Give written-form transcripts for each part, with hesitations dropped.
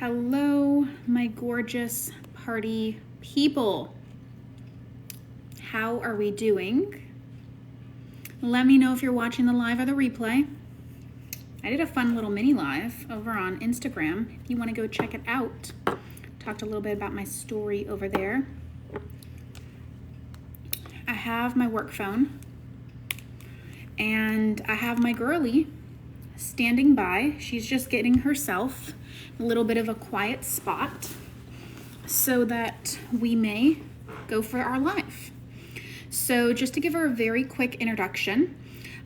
Hello, my gorgeous party people. How are we doing? Let me know if you're watching the live or the replay. I did a fun little mini live over on Instagram. If you want to go check it out, talked a little bit about my story over there. I have my work phone and I have my girly standing by. She's just getting herself a little bit of a quiet spot so that we may go for our live. So just to give her a very quick introduction,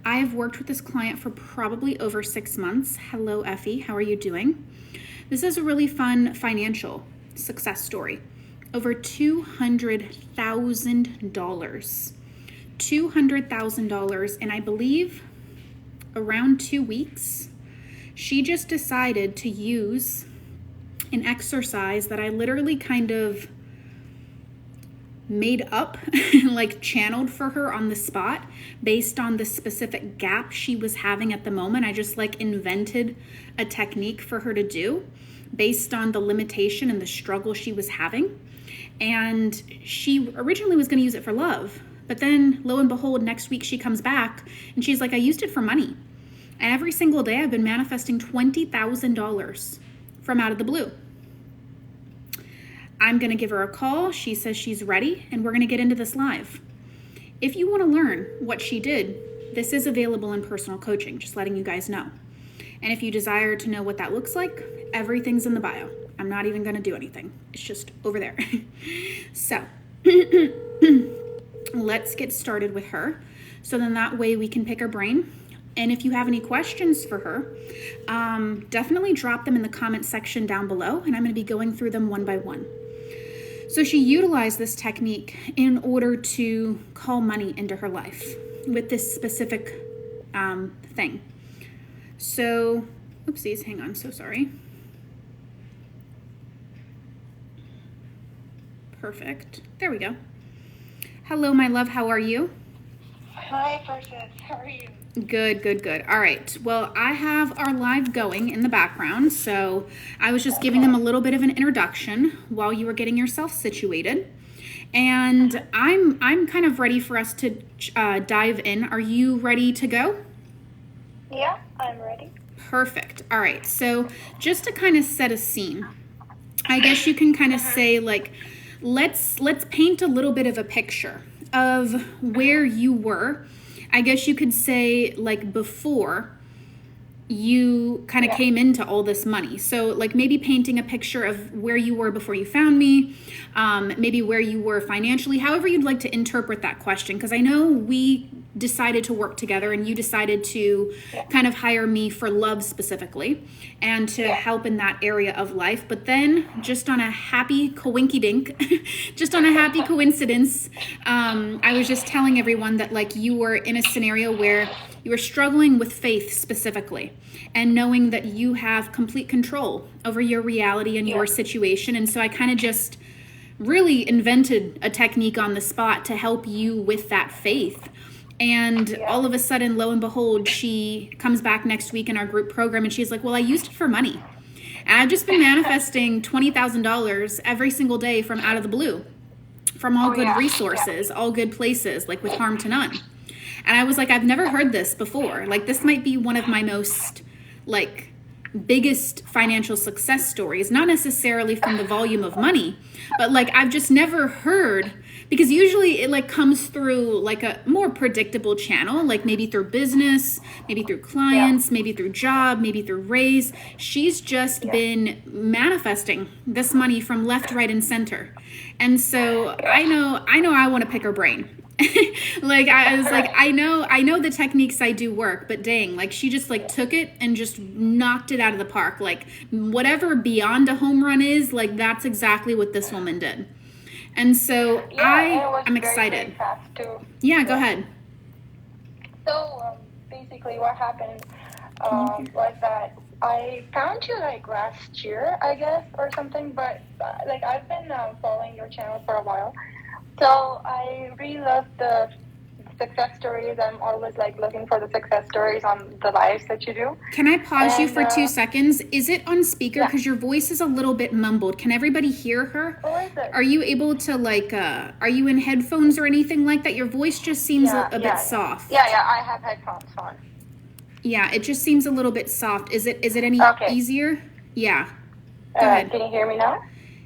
I have worked with this client for probably over 6 months. Hello, Effie. How are you doing? This is a really fun financial success story. Over $200,000. $200,000, and I believe around 2 weeks, she just decided to use an exercise that I literally kind of made up, like channeled for her on the spot based on the specific gap she was having at the moment. I just like invented a technique for her to do based on the limitation and the struggle she was having. And she originally was going to use it for love, but then lo and behold, next week she comes back and she's like, I used it for money. And every single day I've been manifesting $20,000 from out of the blue. I'm going to give her a call. She says she's ready, and we're going to get into this live. If you want to learn what she did, this is available in personal coaching, just letting you guys know. And if you desire to know what that looks like, everything's in the bio. I'm not even going to do anything. It's just over there. So let's get started with her. So then that way we can pick her brain. And if you have any questions for her, definitely drop them in the comment section down below, and I'm going to be going through them one by one. So she utilized this technique in order to call money into her life with this specific thing. So, oopsies, hang on, so sorry. Perfect. There we go. Hello, my love. How are you? Hi, Precious. How are you? Good, good, good. All right. Well, I have our live going in the background, so I was just giving them a little bit of an introduction while you were getting yourself situated. And I'm kind of ready for us to dive in. Are you ready to go? Yeah, I'm ready. Perfect. All right. So just to kind of set a scene, I guess you can kind of say like, let's paint a little bit of a picture of where you were. I guess you could say like before you kind of came into all this money. So like maybe painting a picture of where you were before you found me, maybe where you were financially, however you'd like to interpret that question. Because I know we decided to work together and you decided to kind of hire me for love specifically and to help in that area of life. But then just on a happy coinky-dink, just on a happy coincidence, I was just telling everyone that like you were in a scenario where you were struggling with faith specifically and knowing that you have complete control over your reality and your situation. And so I kind of just really invented a technique on the spot to help you with that faith. And all of a sudden, lo and behold, she comes back next week in our group program and she's like, well, I used it for money. And I've just been manifesting $20,000 every single day from out of the blue, from all good resources, all good places, like with harm to none. And I was like, I've never heard this before. Like, this might be one of my most, like, biggest financial success stories. Not necessarily from the volume of money, but, like, I've just never heard, because usually it, like, comes through, like, a more predictable channel, like maybe through business, maybe through clients, maybe through job, maybe through raise. She's just been manifesting this money from left, right, and center. And so I know I want to pick her brain. Like I was like, I know the techniques I do work, but dang, like she just like took it and just knocked it out of the park. Like whatever beyond a home run is, like that's exactly what this woman did. And so I'm excited. Very fast too. Yeah, go ahead. So basically what happened was that I found you like last year, I guess, or something, but like I've been following your channel for a while. So I really love the success stories. I'm always like looking for the success stories on the lives that you do. Can I pause you for 2 seconds? Is it on speaker? Yeah. Because your voice is a little bit mumbled. Can everybody hear her? Oh, is it? Are you able to like, are you in headphones or anything like that? Your voice just seems a bit soft. Yeah, I have headphones on. Yeah, it just seems a little bit soft. Is it any easier? Yeah. Go ahead. Can you hear me now?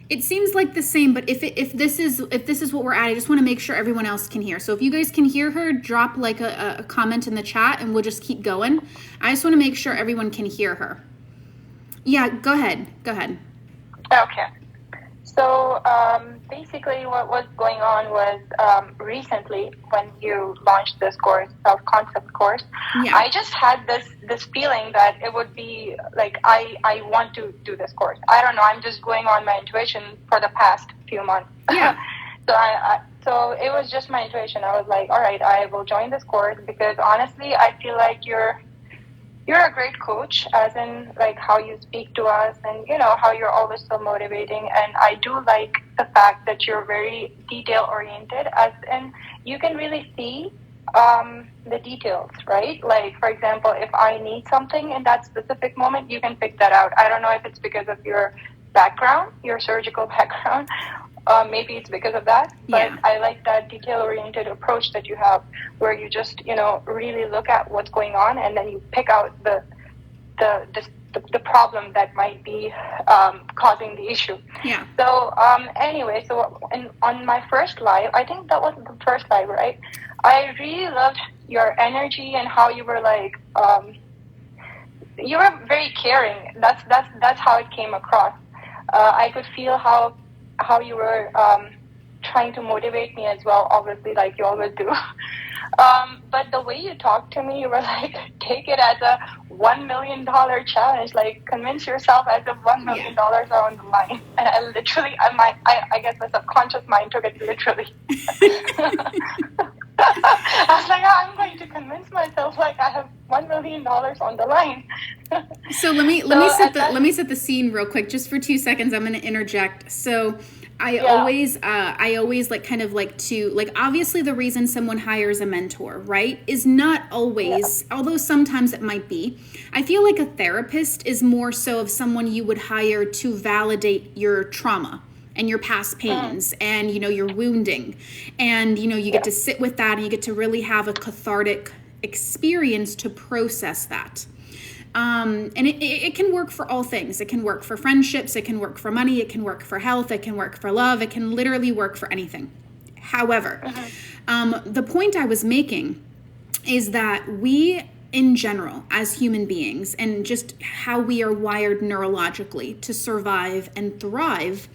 It seems like the same, but if this is what we're at, I just want to make sure everyone else can hear. So if you guys can hear her, drop like a comment in the chat, and we'll just keep going. I just want to make sure everyone can hear her. Yeah, go ahead. Okay. So basically, what was going on was recently when you launched this course, self-concept course, I just had this feeling that it would be like I want to do this course. I don't know. I'm just going on my intuition for the past few months. Yeah. So it was just my intuition. I was like, all right, I will join this course because honestly, I feel like you're a great coach, as in like how you speak to us and how you're always so motivating. And I do like the fact that you're very detail oriented, as in you can really see the details, right? Like, for example, if I need something in that specific moment, you can pick that out. I don't know if it's because of your background, your surgical background. Maybe it's because of that, but I like that detail-oriented approach that you have, where you just, really look at what's going on, and then you pick out the problem that might be causing the issue. Yeah. So anyway, on my first live, I think that was the first live, right? I really loved your energy and how you were like, you were very caring. That's how it came across. I could feel how you were trying to motivate me as well, obviously, like you always do. But the way you talked to me, you were like, take it as a $1 million challenge, like convince yourself as if $1 million are on the line. And I literally, I guess my subconscious mind took it literally. I was like, I'm going to convince myself like I have $1 million on the line. So let me set the scene real quick, just for 2 seconds. I'm going to interject. So I always like kind of like to like, obviously the reason someone hires a mentor, right, is not always, although sometimes it might be. I feel like a therapist is more so of someone you would hire to validate your trauma and your past pains and, your wounding. And, you get to sit with that and you get to really have a cathartic experience to process that. And it can work for all things. It can work for friendships. It can work for money. It can work for health. It can work for love. It can literally work for anything. However, the point I was making is that we, in general, as human beings, and just how we are wired neurologically to survive and thrive,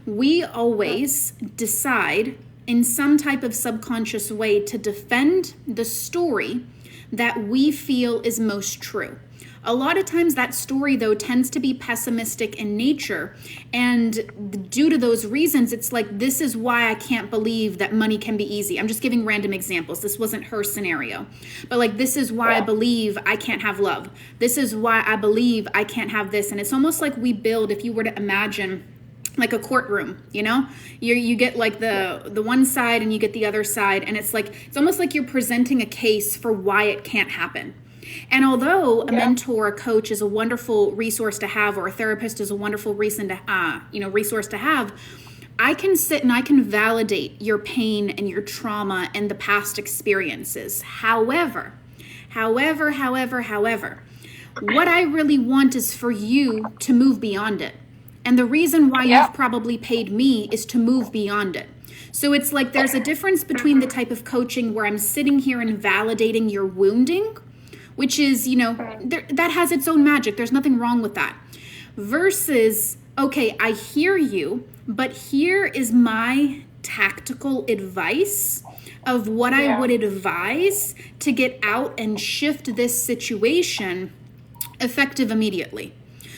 we always decide in some type of subconscious way to defend the story that we feel is most true. A lot of times that story, though, tends to be pessimistic in nature. And due to those reasons, it's like, this is why I can't believe that money can be easy. I'm just giving random examples. This wasn't her scenario. But like, this is why I believe I can't have love. This is why I believe I can't have this. And it's almost like we build, if you were to imagine like a courtroom, you get like the one side and you get the other side. And it's almost like you're presenting a case for why it can't happen. And although a mentor, a coach is a wonderful resource to have, or a therapist is a wonderful resource to have, I can sit and I can validate your pain and your trauma and the past experiences. However, what I really want is for you to move beyond it. And the reason why you've probably paid me is to move beyond it. So it's like there's a difference between the type of coaching where I'm sitting here and validating your wounding, which is, that has its own magic. There's nothing wrong with that. Versus, okay, I hear you, but here is my tactical advice of what I would advise to get out and shift this situation effective immediately.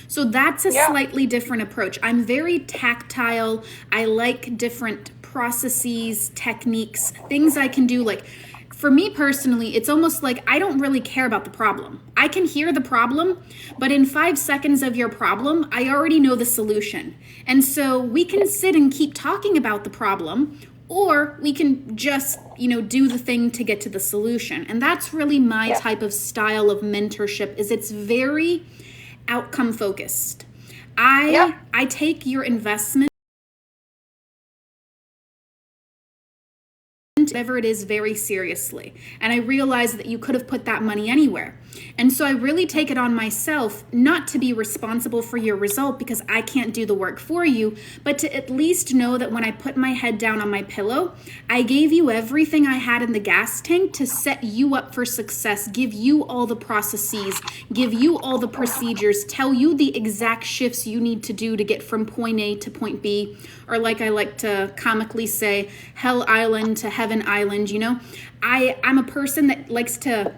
So that's a slightly different approach. I'm very tactile. I like different processes, techniques, things I can do. Like, for me personally, it's almost like I don't really care about the problem. I can hear the problem, but in 5 seconds of your problem, I already know the solution. And so we can sit and keep talking about the problem, or we can just, do the thing to get to the solution. And that's really my type of style of mentorship, is it's very outcome focused. I take your investment, whatever it is, very seriously. And I realize that you could have put that money anywhere. And so I really take it on myself not to be responsible for your result, because I can't do the work for you, but to at least know that when I put my head down on my pillow, I gave you everything I had in the gas tank to set you up for success, give you all the processes, give you all the procedures, tell you the exact shifts you need to do to get from point A to point B, or like I like to comically say, Hell Island to Heaven Island. I'm a person that likes to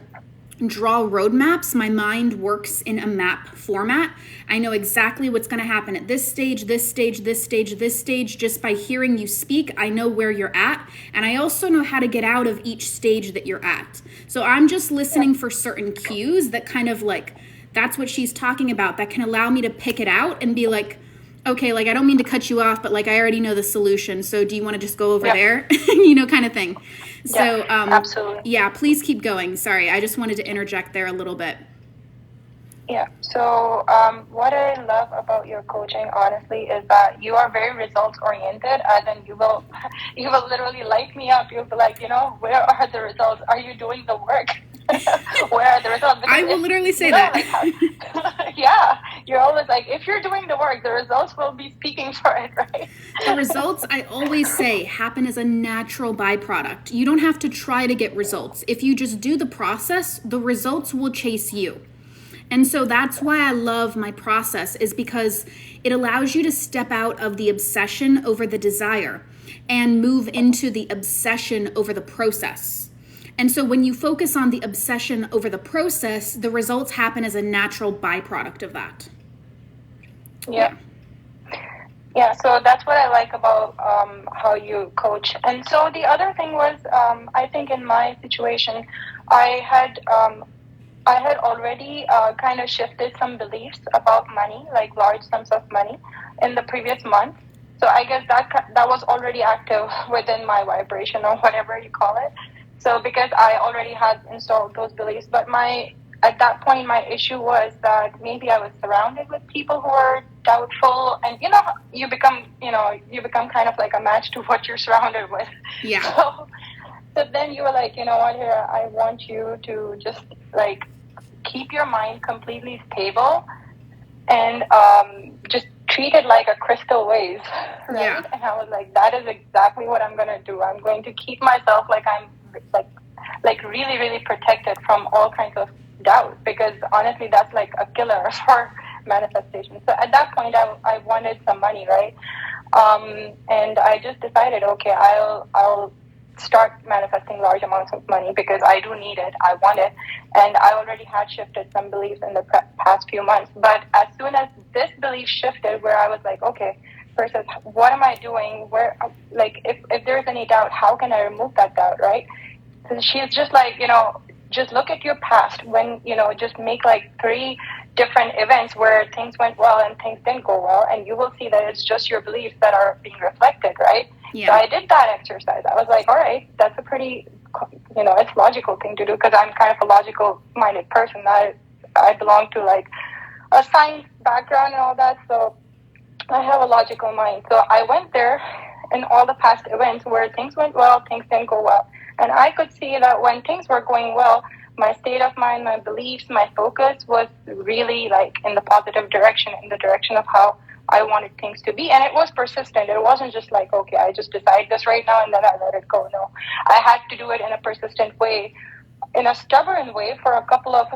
draw roadmaps. My mind works in a map format. I know exactly what's going to happen at this stage, this stage, this stage, this stage. Just by hearing you speak, I know where you're at. And I also know how to get out of each stage that you're at. So I'm just listening for certain cues that kind of like, that's what she's talking about, that can allow me to pick it out and be like, okay, like I don't mean to cut you off, but like I already know the solution. So do you want to just go over there? Kind of thing. So, absolutely. Yeah, please keep going. Sorry, I just wanted to interject there a little bit. Yeah. So, what I love about your coaching, honestly, is that you are very results oriented. As in, you will literally light me up. You'll be like, where are the results? Are you doing the work? Where are the results? Because I will literally say that. You're always like, if you're doing the work, the results will be speaking for it, right? The results, I always say, happen as a natural byproduct. You don't have to try to get results. If you just do the process, the results will chase you. And so that's why I love my process, is because it allows you to step out of the obsession over the desire and move into the obsession over the process. And so when you focus on the obsession over the process, the results happen as a natural byproduct of that. Yeah, so that's what I like about how you coach. And so the other thing was, I think in my situation, I had already kind of shifted some beliefs about money, like large sums of money, in the previous month. So I guess that was already active within my vibration, or whatever you call it. So because I already had installed those beliefs, but at that point, my issue was that maybe I was surrounded with people who are doubtful, and you become kind of like a match to what you're surrounded with. Yeah. So then you were like, you know what, here, I want you to just like keep your mind completely stable and just treat it like a crystal vase, right? Yeah. And I was like, that is exactly what I'm going to do. I'm going to keep myself like I'm like really, really protected from all kinds of doubt, because honestly, that's like a killer for manifestation. So at that point, I wanted some money, right? And I just decided, okay, I'll start manifesting large amounts of money because I do need it, I want it, and I already had shifted some beliefs in the past few months. But as soon as this belief shifted, where I was like, okay, versus what am I doing? Where, like, if there's any doubt, how can I remove that doubt, right? So she's just like, just look at your past when, just make like 3 different events where things went well and things didn't go well, and you will see that it's just your beliefs that are being reflected, right? Yeah. So I did that exercise. I was like, all right, that's a pretty, it's logical thing to do, because I'm kind of a logical-minded person. I belong to like a science background and all that, so I have a logical mind. So I went there in all the past events where things went well, things didn't go well. And I could see that when things were going well, my state of mind, my beliefs, my focus was really like in the positive direction, in the direction of how I wanted things to be. And it was persistent. It wasn't just like, okay, I just decide this right now and then I let it go. No, I had to do it in a persistent way, in a stubborn way, for a couple of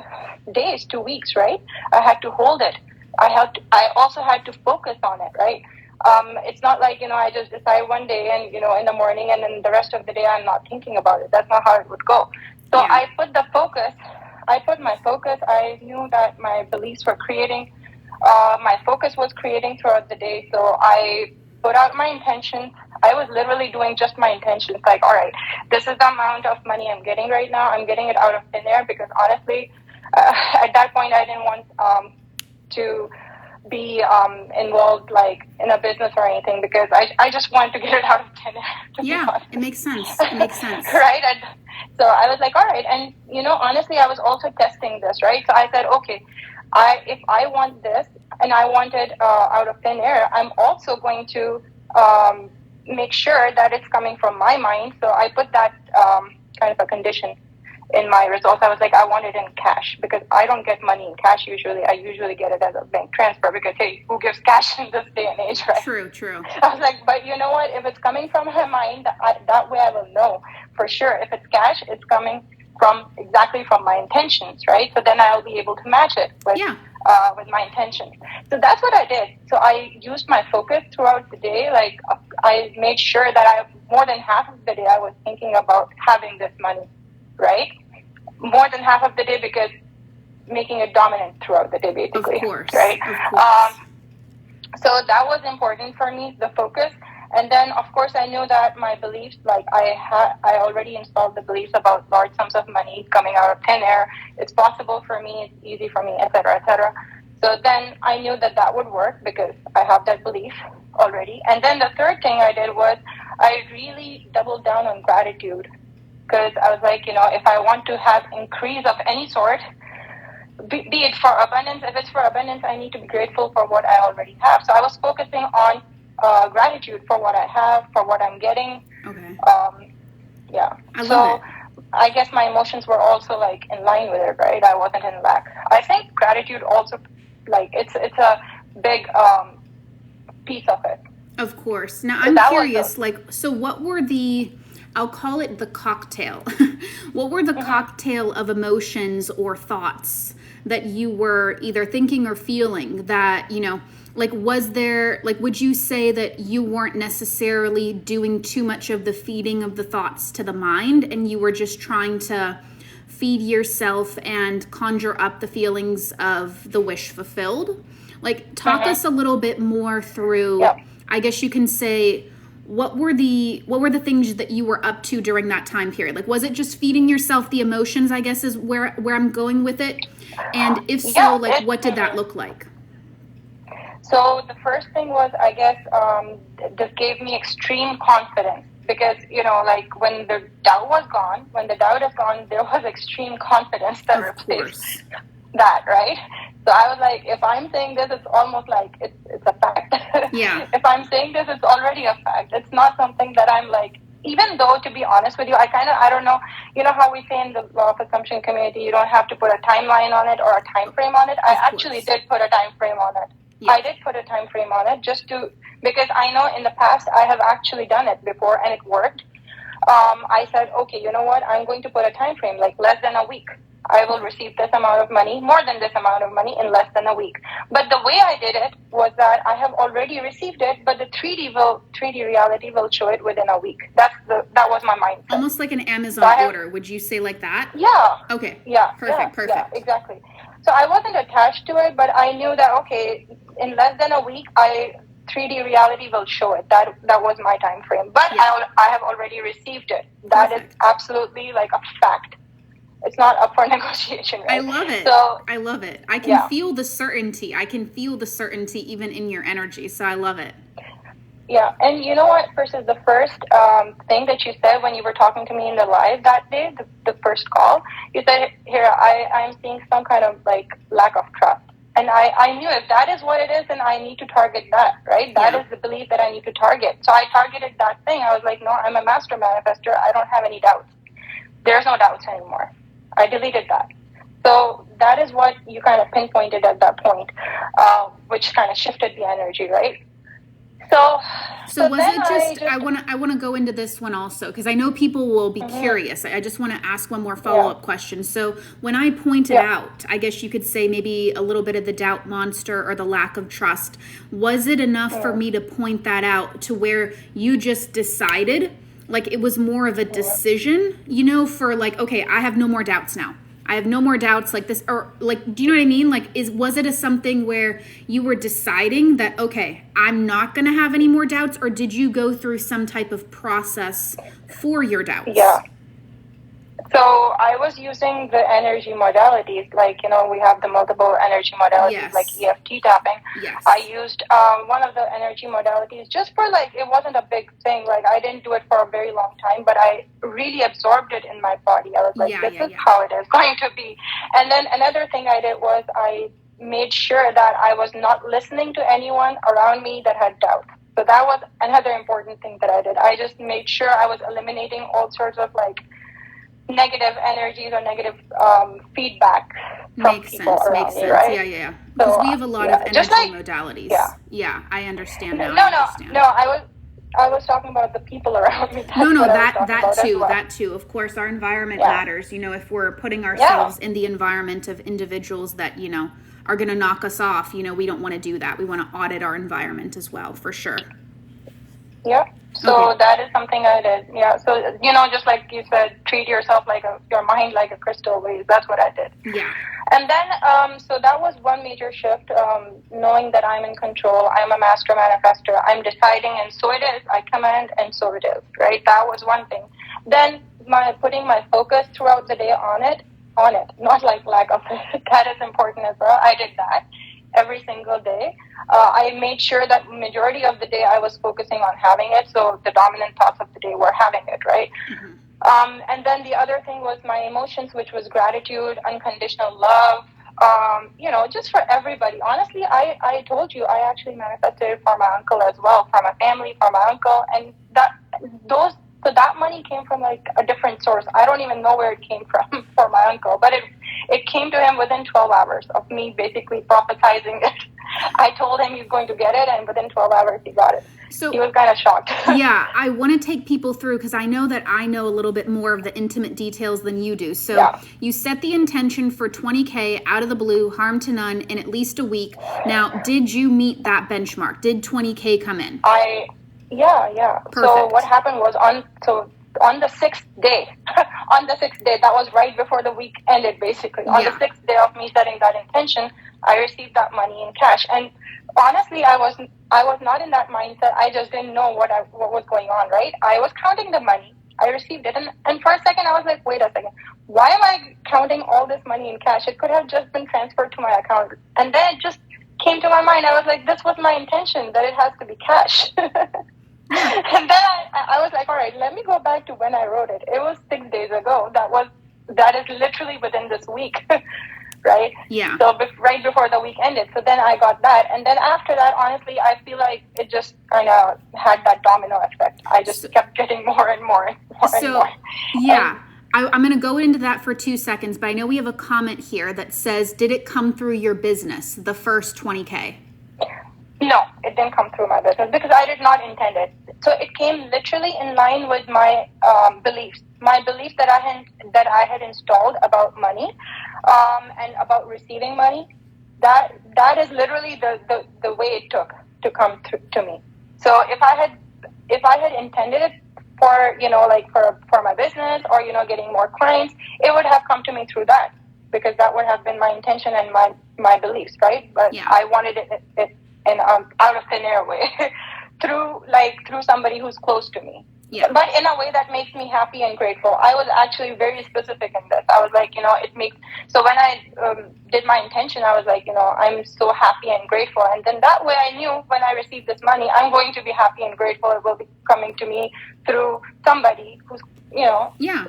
days, 2 weeks, right? I had to hold it. I also had to focus on it, right? It's not like, I just decide one day and, in the morning, and then the rest of the day I'm not thinking about it. That's not how it would go. So yeah. I put my focus. I knew that my beliefs were creating, my focus was creating throughout the day. So I put out my intentions. I was literally doing just my intentions. Like, all right, this is the amount of money I'm getting right now. I'm getting it out of thin air, because honestly, at that point I didn't want to be involved like in a business or anything, because I just want to get it out of thin air. Yeah, it makes sense. It makes sense. Right? So I was like, all right. And, honestly, I was also testing this, right? So I said, okay, if I want this and I want it out of thin air, I'm also going to make sure that it's coming from my mind. So I put that kind of a condition in my results. I was like, I want it in cash, because I don't get money in cash usually. I usually get it as a bank transfer, because, hey, who gives cash in this day and age, right? True. I was like, but you know what? If it's coming from my mind, that way I will know for sure. If it's cash, it's coming exactly from my intentions, right? So then I'll be able to match it with my intentions. So that's what I did. So I used my focus throughout the day. Like, I made sure that more than half of the day I was thinking about having this money, right? More than half of the day, because making it dominant throughout the day, basically. Of course. Right? Of course. So that was important for me, the focus. And then, of course, I knew that my beliefs, like I already installed the beliefs about large sums of money coming out of thin air. It's possible for me. It's easy for me, etc., etc. So then I knew that would work, because I have that belief already. And then the third thing I did was I really doubled down on gratitude, because I was like, if I want to have increase of any sort, be it for abundance, if it's for abundance, I need to be grateful for what I already have. So I was focusing on gratitude for what I have, for what I'm getting. Okay. Yeah. I love it. I guess my emotions were also like in line with it, right? I wasn't in lack. I think gratitude also, like, it's a big piece of it. Of course. Now I'm curious, so what were I'll call it the cocktail. What were the cocktail of emotions or thoughts that you were either thinking or feeling that, was there, would you say that you weren't necessarily doing too much of the feeding of the thoughts to the mind, and you were just trying to feed yourself and conjure up the feelings of the wish fulfilled? Talk us a little bit more through, I guess you can say, what were the things that you were up to during that time period? Was it just feeding yourself the emotions, I guess is where I'm going with it? And if so, what did that look like? So the first thing was, I guess, this gave me extreme confidence, because, when the doubt was gone, there was extreme confidence that replaced that, right? So I was like, if I'm saying this, it's almost like it's a fact. Yeah. If I'm saying this, it's already a fact. It's not something that I'm like, even though, to be honest with you, I don't know, how we say in the law of assumption community, you don't have to put a timeline on it or a time frame on it. I actually did put a time frame on it. Yeah. I did put a time frame on it because I know in the past I have actually done it before and it worked. I said, okay, you know what? I'm going to put a time frame, like less than a week. I will receive this amount of money, more than this amount of money in less than a week. But the way I did it was that I have already received it, but the 3D reality will show it within a week. That was my mindset. Almost like an Amazon order. Would you say like that? Yeah. Okay. Yeah. Perfect. Yeah, exactly. So I wasn't attached to it, but I knew that, okay, in less than a week, 3D reality will show it. That was my time frame. But I have already received it. That is absolutely like a fact. It's not up for negotiation. Right? I love it. So, I love it. I can feel the certainty. I can feel the certainty even in your energy. So I love it. Yeah. And you know what, versus the first thing that you said when you were talking to me in the live that day, the first call, you said, here, I'm seeing some kind of like lack of trust. And I knew if that is what it is, then I need to target that, right? That is the belief that I need to target. So I targeted that thing. I was like, no, I'm a master manifestor. I don't have any doubts. There's no doubts anymore. I deleted that. So that is what you kind of pinpointed at that point, which kind of shifted the energy, right? So was it just I want to go into this one also, because I know people will be curious. I just want to ask one more follow-up question. So when I pointed out, I guess you could say maybe a little bit of the doubt monster or the lack of trust, was it enough for me to point that out to where you just decided, like it was more of a decision, for like, okay, I have no more doubts now. I have no more doubts like this, or like, do you know what I mean? Like, was it something where you were deciding that, okay, I'm not going to have any more doubts, or did you go through some type of process for your doubts? Yeah. So I was using the energy modalities, like, we have the multiple energy modalities, Yes. like EFT tapping. Yes. I used one of the energy modalities just for, like, it wasn't a big thing. Like, I didn't do it for a very long time, but I really absorbed it in my body. I was like, this is how it is going to be. And then another thing I did was I made sure that I was not listening to anyone around me that had doubt. So that was another important thing that I did. I just made sure I was eliminating all sorts of, like, negative energies or negative feedback from people around me, right? Yeah. Because we have a lot of energy modalities. Yeah, I understand now. No, I was talking about the people around me. That too. Of course, our environment matters. If we're putting ourselves in the environment of individuals that, are going to knock us off, we don't want to do that. We want to audit our environment as well, for sure. Yeah. So that is something I did. Yeah. So, just like you said, treat yourself like your mind like a crystal vase. That's what I did. Yeah. And then, so that was one major shift, knowing that I'm in control. I'm a master manifester. I'm deciding, and so it is. I command, and so it is, right? That was one thing. Then putting my focus throughout the day on it, not like lack of it. That is important as well. I did that every single day. I made sure that majority of the day I was focusing on having it. So the dominant thoughts of the day were having it, right? Mm-hmm. And then the other thing was my emotions, which was gratitude, unconditional love, just for everybody. Honestly, I told you, I actually manifested for my uncle as well, for my family, for my uncle. And so that money came from, like, a different source. I don't even know where it came from for my uncle, but it came to him within 12 hours of me basically prophesizing it. I told him he's going to get it, and within 12 hours he got it. So he was kind of shocked. Yeah, I want to take people through, because I know that I know a little bit more of the intimate details than you do. So you set the intention for $20K out of the blue, harm to none, in at least a week. Now, did you meet that benchmark? Did $20K come in? Yeah. Perfect. So what happened was on the sixth day, that was right before the week ended, basically. On the sixth day of me setting that intention, I received that money in cash. And honestly, I was not in that mindset. I just didn't know what was going on, right? I was counting the money. I received it. And for a second, I was like, wait a second. Why am I counting all this money in cash? It could have just been transferred to my account. And then it just came to my mind. I was like, this was my intention, that it has to be cash. And then I was like, all right, let me go back to when I wrote it. It was 6 days ago. That is literally within this week, right? Yeah. So right before the week ended. So then I got that. And then after that, honestly, I feel like it just kind of had that domino effect. I just kept getting more and more and more and more. Yeah. I'm going to go into that for 2 seconds, but I know we have a comment here that says, did it come through your business, the first $20K? No, it didn't come through my business because I did not intend it. So it came literally in line with my beliefs. My belief that I had installed about money and about receiving money. That is literally the way it took to come to me. So if I had intended it for for my business or getting more clients, it would have come to me through that, because that would have been my intention and my beliefs, right? But I wanted it in out of thin air way through somebody who's close to me. Yeah. But in a way that makes me happy and grateful. I was actually very specific in this. I was like, it makes, so when I did my intention, I was like, I'm so happy and grateful. And then that way I knew when I received this money, I'm going to be happy and grateful. It will be coming to me through somebody who's, Yeah.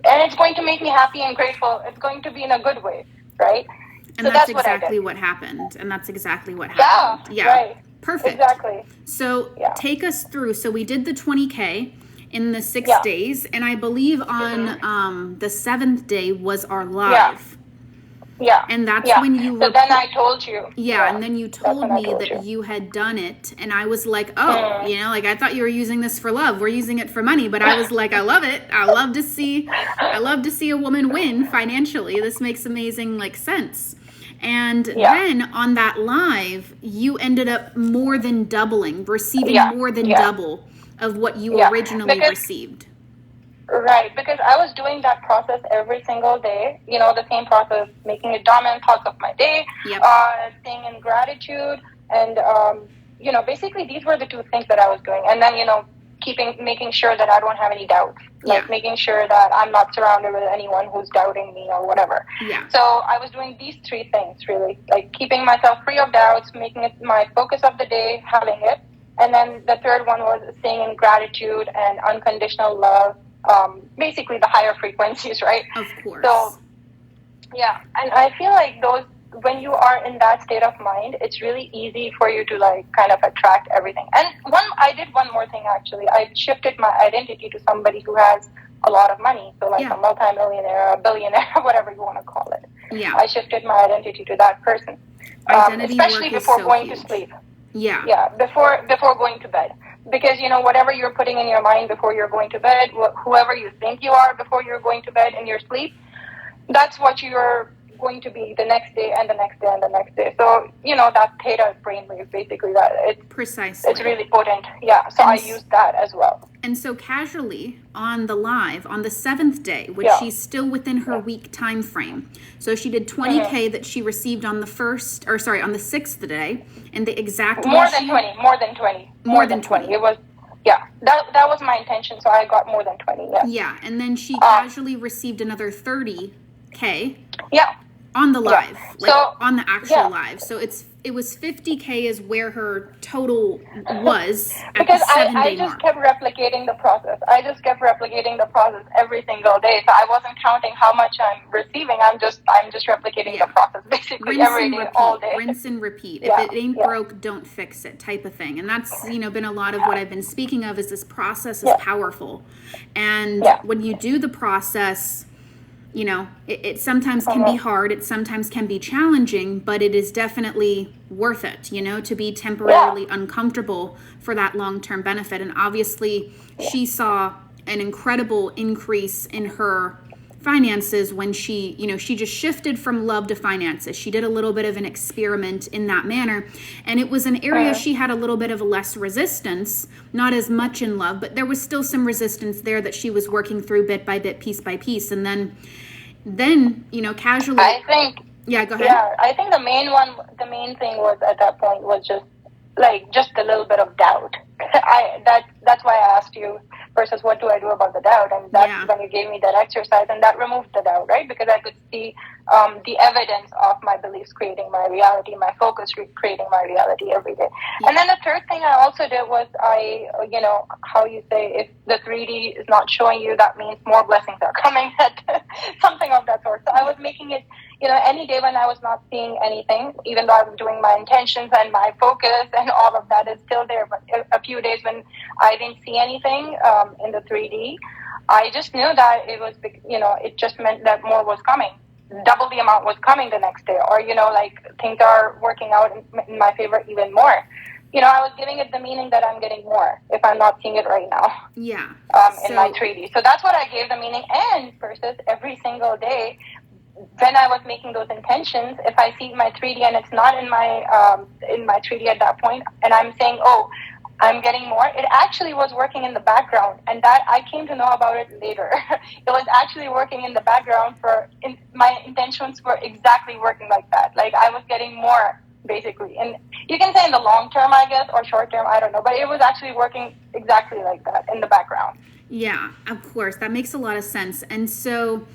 And it's going to make me happy and grateful. It's going to be in a good way, right? And so that's exactly what happened. And that's exactly what happened. Yeah. Right. Perfect. Exactly. So take us through. So we did the 20K in the 6 days, and I believe on the 7th day was our live. Yeah. And that's when you So then I told you. Yeah, and then you told me that you had done it, and I was like, oh, I thought you were using this for love. We're using it for money, but I was like, I love it. I love to see a woman win financially. This makes amazing sense. And then on that live, you ended up more than doubling, receiving more than double of what you originally received. Right, because I was doing that process every single day, the same process, making it dominant thoughts of my day, staying in gratitude, and, basically these were the two things that I was doing. And then, making sure that I don't have any doubts, like making sure that I'm not surrounded with anyone who's doubting me or whatever. Yeah. So I was doing these three things really, like keeping myself free of doubts, making it my focus of the day, having it. And then the third one was staying in gratitude and unconditional love, basically the higher frequencies, right? Of course. So, yeah, and I feel like when you are in that state of mind, it's really easy for you to like kind of attract everything. And I did one more thing actually. I shifted my identity to somebody who has a lot of money. So like a multimillionaire, a billionaire, whatever you want to call it. Yeah. I shifted my identity to that person. Identity especially work before is so going huge. to sleep. Yeah. Yeah, before going to bed. Because, whatever you're putting in your mind before you're going to bed, whoever you think you are before you're going to bed in your sleep, that's what you're going to be the next day and the next day and the next day. So, that theta brainwave, basically, that it's precisely. It's really potent. Yeah, so I used that as well. And so casually on the live, on the 7th day, which she's still within her week time frame. So she did 20K that she received on the 6th day, and the exact more than 20. It was, that was my intention, so I got more than 20, Yeah, and then she casually received another 30K. Yeah. On the live, on the actual live. So it was 50K is where her total was at because the 7 day I just mark. kept replicating the process. Every single day. So I wasn't counting how much I'm receiving. I'm just replicating the process basically every day, all day. Rinse and repeat. If it ain't broke, don't fix it type of thing. And that's, been a lot of what I've been speaking of is this process is powerful. And when you do the process, it sometimes can be hard, it sometimes can be challenging, but it is definitely worth it, to be temporarily uncomfortable for that long-term benefit. And obviously she saw an incredible increase in her finances when she just shifted from love to finances. She did a little bit of an experiment in that manner, and it was an area she had a little bit of less resistance, not as much in love, but there was still some resistance there that she was working through bit by bit, piece by piece. And then casually, I think, go ahead. Yeah, I think the main thing was at that point was just a little bit of doubt. That's why I asked you versus what do I do about the doubt, and that's when you gave me that exercise, and that removed the doubt, right? Because I could see the evidence of my beliefs creating my reality, my focus creating my reality every day. And then the third thing I also did was how you say, if the 3D is not showing you, that means more blessings are coming, something of that sort. So I was making it, any day when I was not seeing anything, even though I was doing my intentions and my focus and all of that is still there, but a few days when I didn't see anything in the 3D, I just knew that it was, it just meant that more was coming. Double the amount was coming the next day, or, things are working out in my favor even more. I was giving it the meaning that I'm getting more if I'm not seeing it right now. Yeah. In my 3D. So that's what I gave the meaning. And versus every single day, when I was making those intentions, if I see my 3D and it's not in my 3D at that point, and I'm saying, oh, I'm getting more, it actually was working in the background, and that I came to know about it later. It was actually working in the background my intentions were exactly working like that. Like I was getting more, basically. And you can say in the long term, I guess, or short term, I don't know, but it was actually working exactly like that in the background. Yeah, of course. That makes a lot of sense. And so,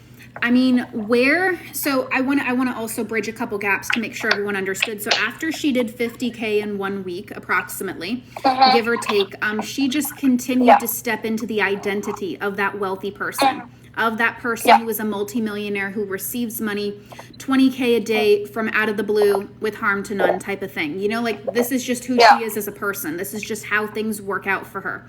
I want to also bridge a couple gaps to make sure everyone understood. So after she did 50K in 1 week, approximately, give or take, she just continued to step into the identity of that wealthy person. Of that person who is a multimillionaire who receives money, 20K a day from out of the blue with harm to none type of thing. This is just who she is as a person. This is just how things work out for her.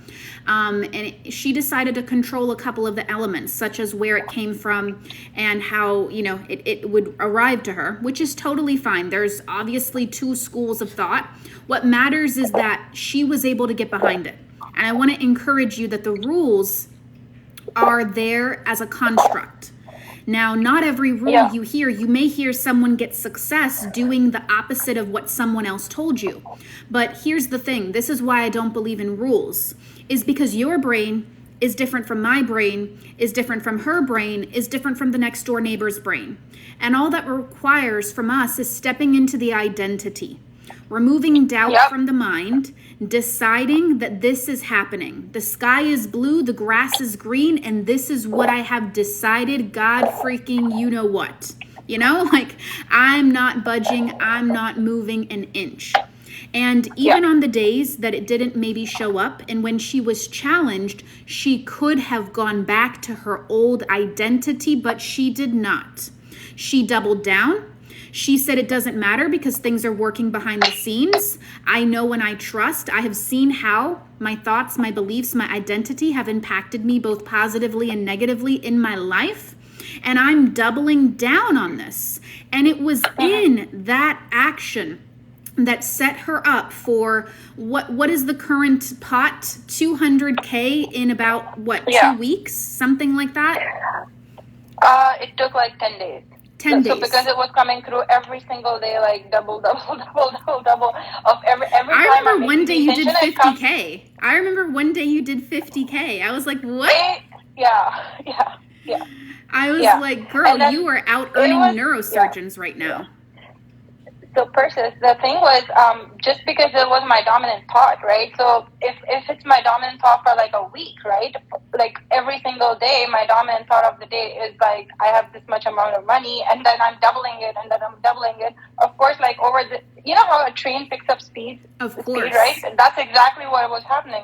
She decided to control a couple of the elements, such as where it came from and how, it would arrive to her, which is totally fine. There's obviously two schools of thought. What matters is that she was able to get behind it. And I want to encourage you that the rules are there as a construct. Now, not every rule you may hear someone get success doing the opposite of what someone else told you. But here's the thing, this is why I don't believe in rules, is because your brain is different from my brain, is different from her brain, is different from the next door neighbor's brain. And all that requires from us is stepping into the identity. removing doubt Yep. from the mind, deciding that this is happening. The sky is blue, the grass is green, and this is what I have decided. God freaking you know what. You know, like, I'm not budging, I'm not moving an inch. And even on the days that it didn't maybe show up, and when she was challenged, she could have gone back to her old identity, but she did not. She doubled down. She said it doesn't matter because things are working behind the scenes. I know and I trust. I have seen how my thoughts, my beliefs, my identity have impacted me both positively and negatively in my life. And I'm doubling down on this. And it was in that action that set her up for what is the current pot? 200K in about what, 2 weeks? Something like that? It took like 10 days. 10 days. So because it was coming through every single day, like double of every time. I remember one day you did 50K. I remember one day you did 50K. I was like, what? Yeah. I was like, girl, you are out earning neurosurgeons right now. So Persis, the thing was, just because it was my dominant thought, right? So if it's my dominant thought for like a week, right? Like every single day, my dominant thought of the day is like, I have this much amount of money, and then I'm doubling it, and then I'm doubling it. Of course, like over the, you know how a train picks up speed? Of course. Speed, right? That's exactly what was happening.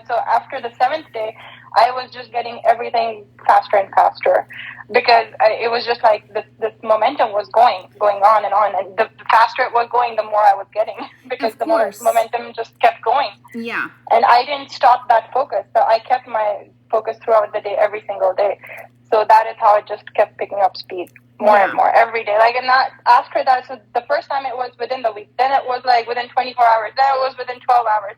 So after the 7th day, I was just getting everything faster and faster, because it was just like this momentum was going on, and the faster it was going, the more I was getting, because the more momentum just kept going. Yeah. And I didn't stop that focus, so I kept my focus throughout the day, every single day. So that is how it just kept picking up speed more and more every day. Like, and that after that, so the first time it was within the week, then it was like within 24 hours, then it was within 12 hours.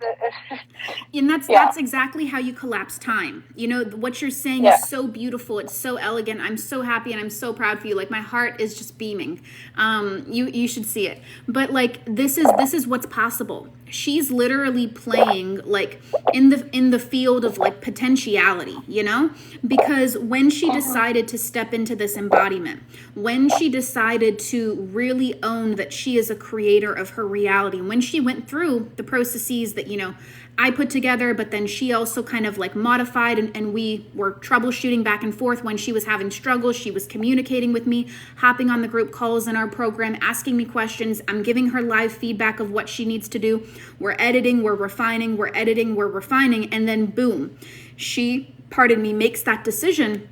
And that's exactly how you collapse time. You know, what you're saying is so beautiful. It's so elegant. I'm so happy and I'm so proud for you. Like, my heart is just beaming. You should see it. But like, this is what's possible. She's literally playing like in the field of like potentiality, you know, because when she decided to step into this embodiment, when she decided to really own that she is a creator of her reality, when she went through the processes that, you know, I put together, but then she also kind of like modified, and we were troubleshooting back and forth when she was having struggles. She was communicating with me, hopping on the group calls in our program, asking me questions. I'm giving her live feedback of what she needs to do. We're editing, we're refining, we're editing, we're refining, and then boom, she, makes that decision.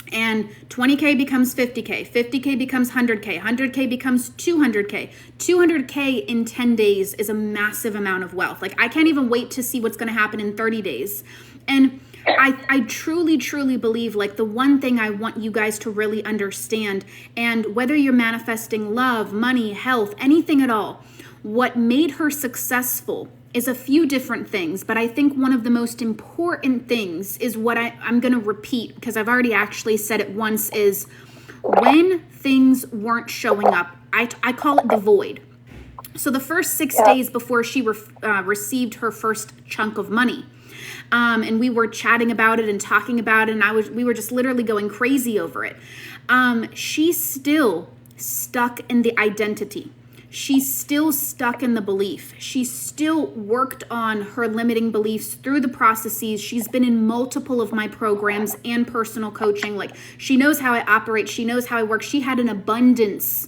And 20K becomes 50K, 50K becomes 100K, 100K becomes 200K. 200K in 10 days is a massive amount of wealth. Like, I can't even wait to see what's going to happen in 30 days. And I truly, truly believe, like, the one thing I want you guys to really understand, and whether you're manifesting love, money, health, anything at all, what made her successful is a few different things, but I think one of the most important things is what I'm going to repeat, because I've already actually said it once, is when things weren't showing up, I call it the void. So the first 6 days before she received her first chunk of money, and we were chatting about it and talking about it, and we were just literally going crazy over it. She's still stuck in the identity. She's still stuck in the belief. She still worked on her limiting beliefs through the processes. She's been in multiple of my programs and personal coaching. Like, she knows how I operate. She knows how I work. She had an abundance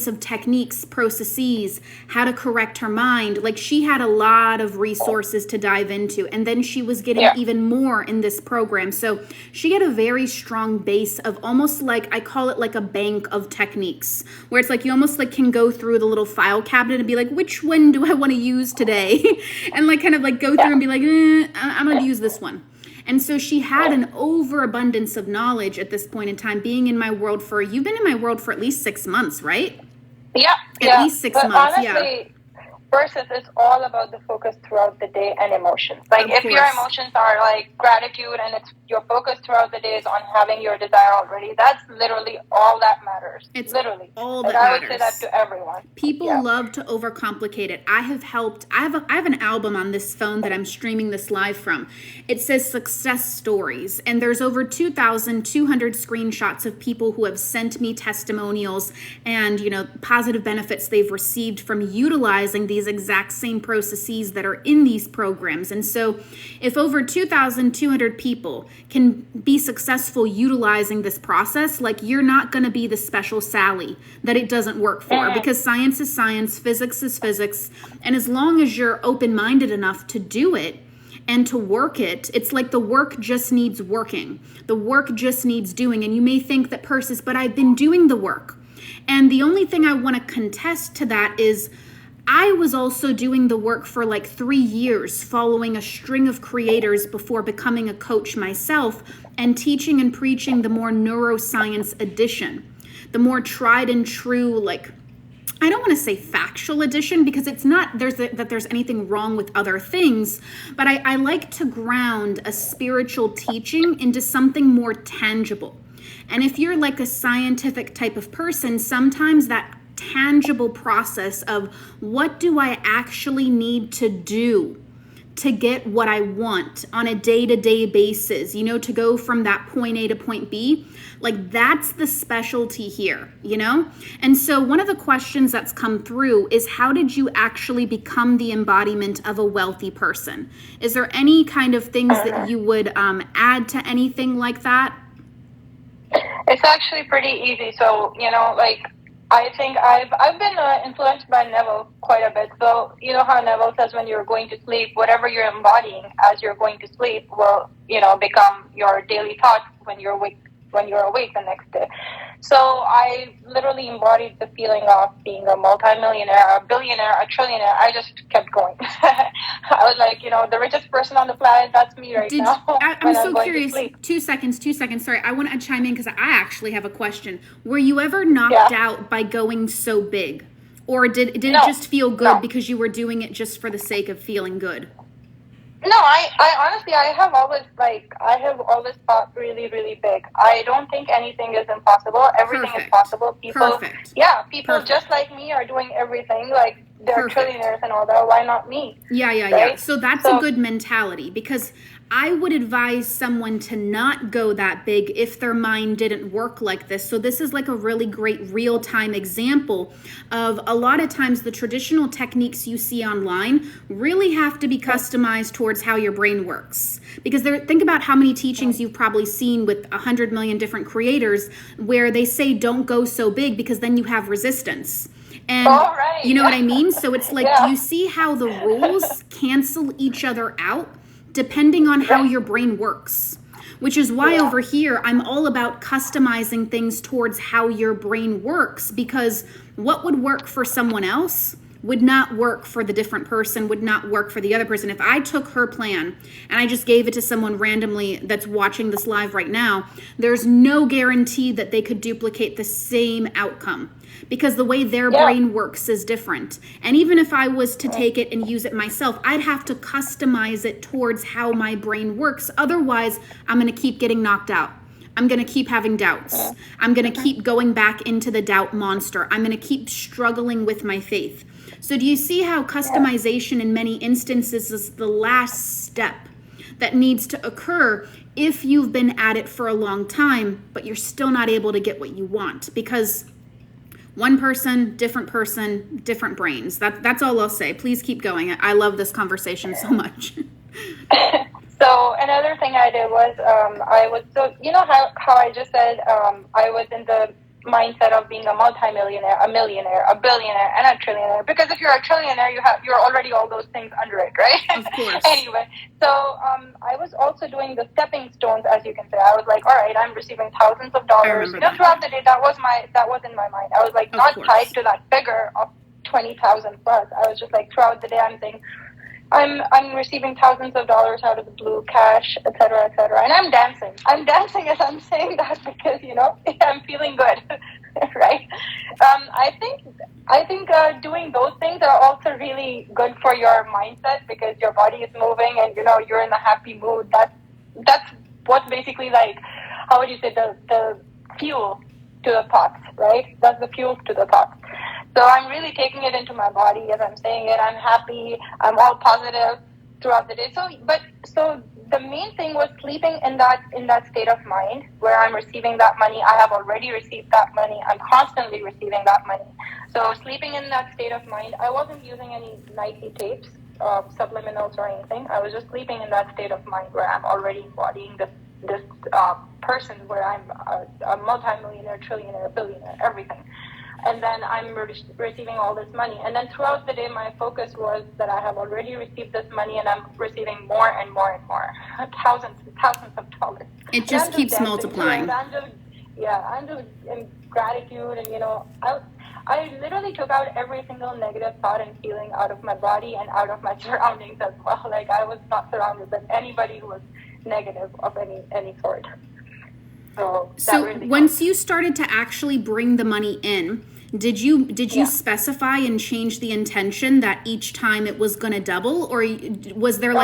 of techniques, processes, how to correct her mind. Like, she had a lot of resources to dive into. And then she was getting even more in this program. So she had a very strong base of almost like, I call it like a bank of techniques, where it's like you almost like can go through the little file cabinet and be like, which one do I want to use today? And like kind of like go through and be like, I'm going to use this one. And so she had an overabundance of knowledge at this point in time, being in my world you've been in my world for at least 6 months, right? Yeah. At least 6 months, honestly, versus it's all about the focus throughout the day and emotions. Like if your emotions are like gratitude and it's your focus throughout the day is on having your desire already, that's literally all that matters. It's literally all that matters. I would say that to everyone. People love to overcomplicate it. I have an album on this phone that I'm streaming this live from. It says success stories, and there's over 2,200 screenshots of people who have sent me testimonials and, you know, positive benefits they've received from utilizing these exact same processes that are in these programs. And so if over 2,200 people can be successful utilizing this process, like, you're not going to be the special Sally that it doesn't work for, because science is science, physics is physics. And as long as you're open-minded enough to do it and to work it, it's like the work just needs working. The work just needs doing. And you may think that, Persis, but I've been doing the work. And the only thing I want to contest to that is I was also doing the work for like 3 years, following a string of creators before becoming a coach myself and teaching and preaching the more neuroscience edition, the more tried and true, like, I don't want to say factual edition, because it's not that there's anything wrong with other things, but I like to ground a spiritual teaching into something more tangible. And if you're like a scientific type of person, sometimes that tangible process of what do I actually need to do to get what I want on a day-to-day basis, you know, to go from that point A to point B, like, that's the specialty here, you know? And so one of the questions that's come through is, how did you actually become the embodiment of a wealthy person? Is there any kind of things that you would add to anything like that? It's actually pretty easy. So, you know, like, I think I've been influenced by Neville quite a bit. So, you know how Neville says when you're going to sleep, whatever you're embodying as you're going to sleep will, you know, become your daily thoughts when you're awake the next day. So I literally embodied the feeling of being a multimillionaire, a billionaire, a trillionaire. I just kept going. I was like, you know, the richest person on the planet, that's me now. I'm so curious. 2 seconds. Sorry, I want to chime in because I actually have a question. Were you ever knocked out by going so big? Or did it just feel good because you were doing it just for the sake of feeling good? No, I honestly, I have always thought really, really big. I don't think anything is impossible. Everything is possible. People just like me are doing everything. Like, they're trillionaires and all that. Why not me? Yeah. So that's a good mentality, because I would advise someone to not go that big if their mind didn't work like this. So this is like a really great real-time example of, a lot of times the traditional techniques you see online really have to be customized towards how your brain works. Because think about how many teachings you've probably seen with 100 million different creators where they say don't go so big because then you have resistance. And you know what I mean? So it's like, do you see how the rules cancel each other out depending on how your brain works? Which is why over here, I'm all about customizing things towards how your brain works, because what would work for someone else would not work for the different person, would not work for the other person. If I took her plan and I just gave it to someone randomly that's watching this live right now, there's no guarantee that they could duplicate the same outcome, because the way their brain works is different. And even if I was to take it and use it myself, I'd have to customize it towards how my brain works. Otherwise, I'm going to keep getting knocked out. I'm going to keep having doubts. I'm going to keep going back into the doubt monster. I'm going to keep struggling with my faith. So do you see how customization in many instances is the last step that needs to occur if you've been at it for a long time, but you're still not able to get what you want? Because one person, different brains. That's all I'll say. Please keep going. I love this conversation so much. So another thing I did was you know how I just said I was in the mindset of being a multimillionaire, a millionaire, a billionaire, and a trillionaire. Because if you're a trillionaire, you're already all those things under it, right? Of course. Anyway, so I was also doing the stepping stones, as you can say. I was like, all right, I'm receiving thousands of dollars. You know, throughout the day, that was in my mind. I was like, not tied to that figure of 20,000 plus. I was just like, throughout the day, I'm saying, I'm receiving thousands of dollars out of the blue, cash, etc., etc., and I'm dancing. I'm dancing as I'm saying that because I'm feeling good, right? I think doing those things are also really good for your mindset because your body is moving and you're in a happy mood. That's what's basically like, how would you say, the fuel to the thoughts, right? That's the fuel to the thoughts. So I'm really taking it into my body as I'm saying it. I'm happy. I'm all positive throughout the day. So the main thing was sleeping in that state of mind where I'm receiving that money. I have already received that money. I'm constantly receiving that money. So sleeping in that state of mind, I wasn't using any nightly tapes, subliminals or anything. I was just sleeping in that state of mind where I'm already embodying this person where I'm a multimillionaire, trillionaire, billionaire, everything. And then I'm receiving all this money. And then throughout the day, my focus was that I have already received this money and I'm receiving more and more and more, thousands and thousands of dollars. It just keeps multiplying. I'm just in gratitude. And, I literally took out every single negative thought and feeling out of my body and out of my surroundings as well. Like I was not surrounded with anybody who was negative of any sort. So really once you started to actually bring the money in, did you specify and change the intention that each time it was going to double, or was there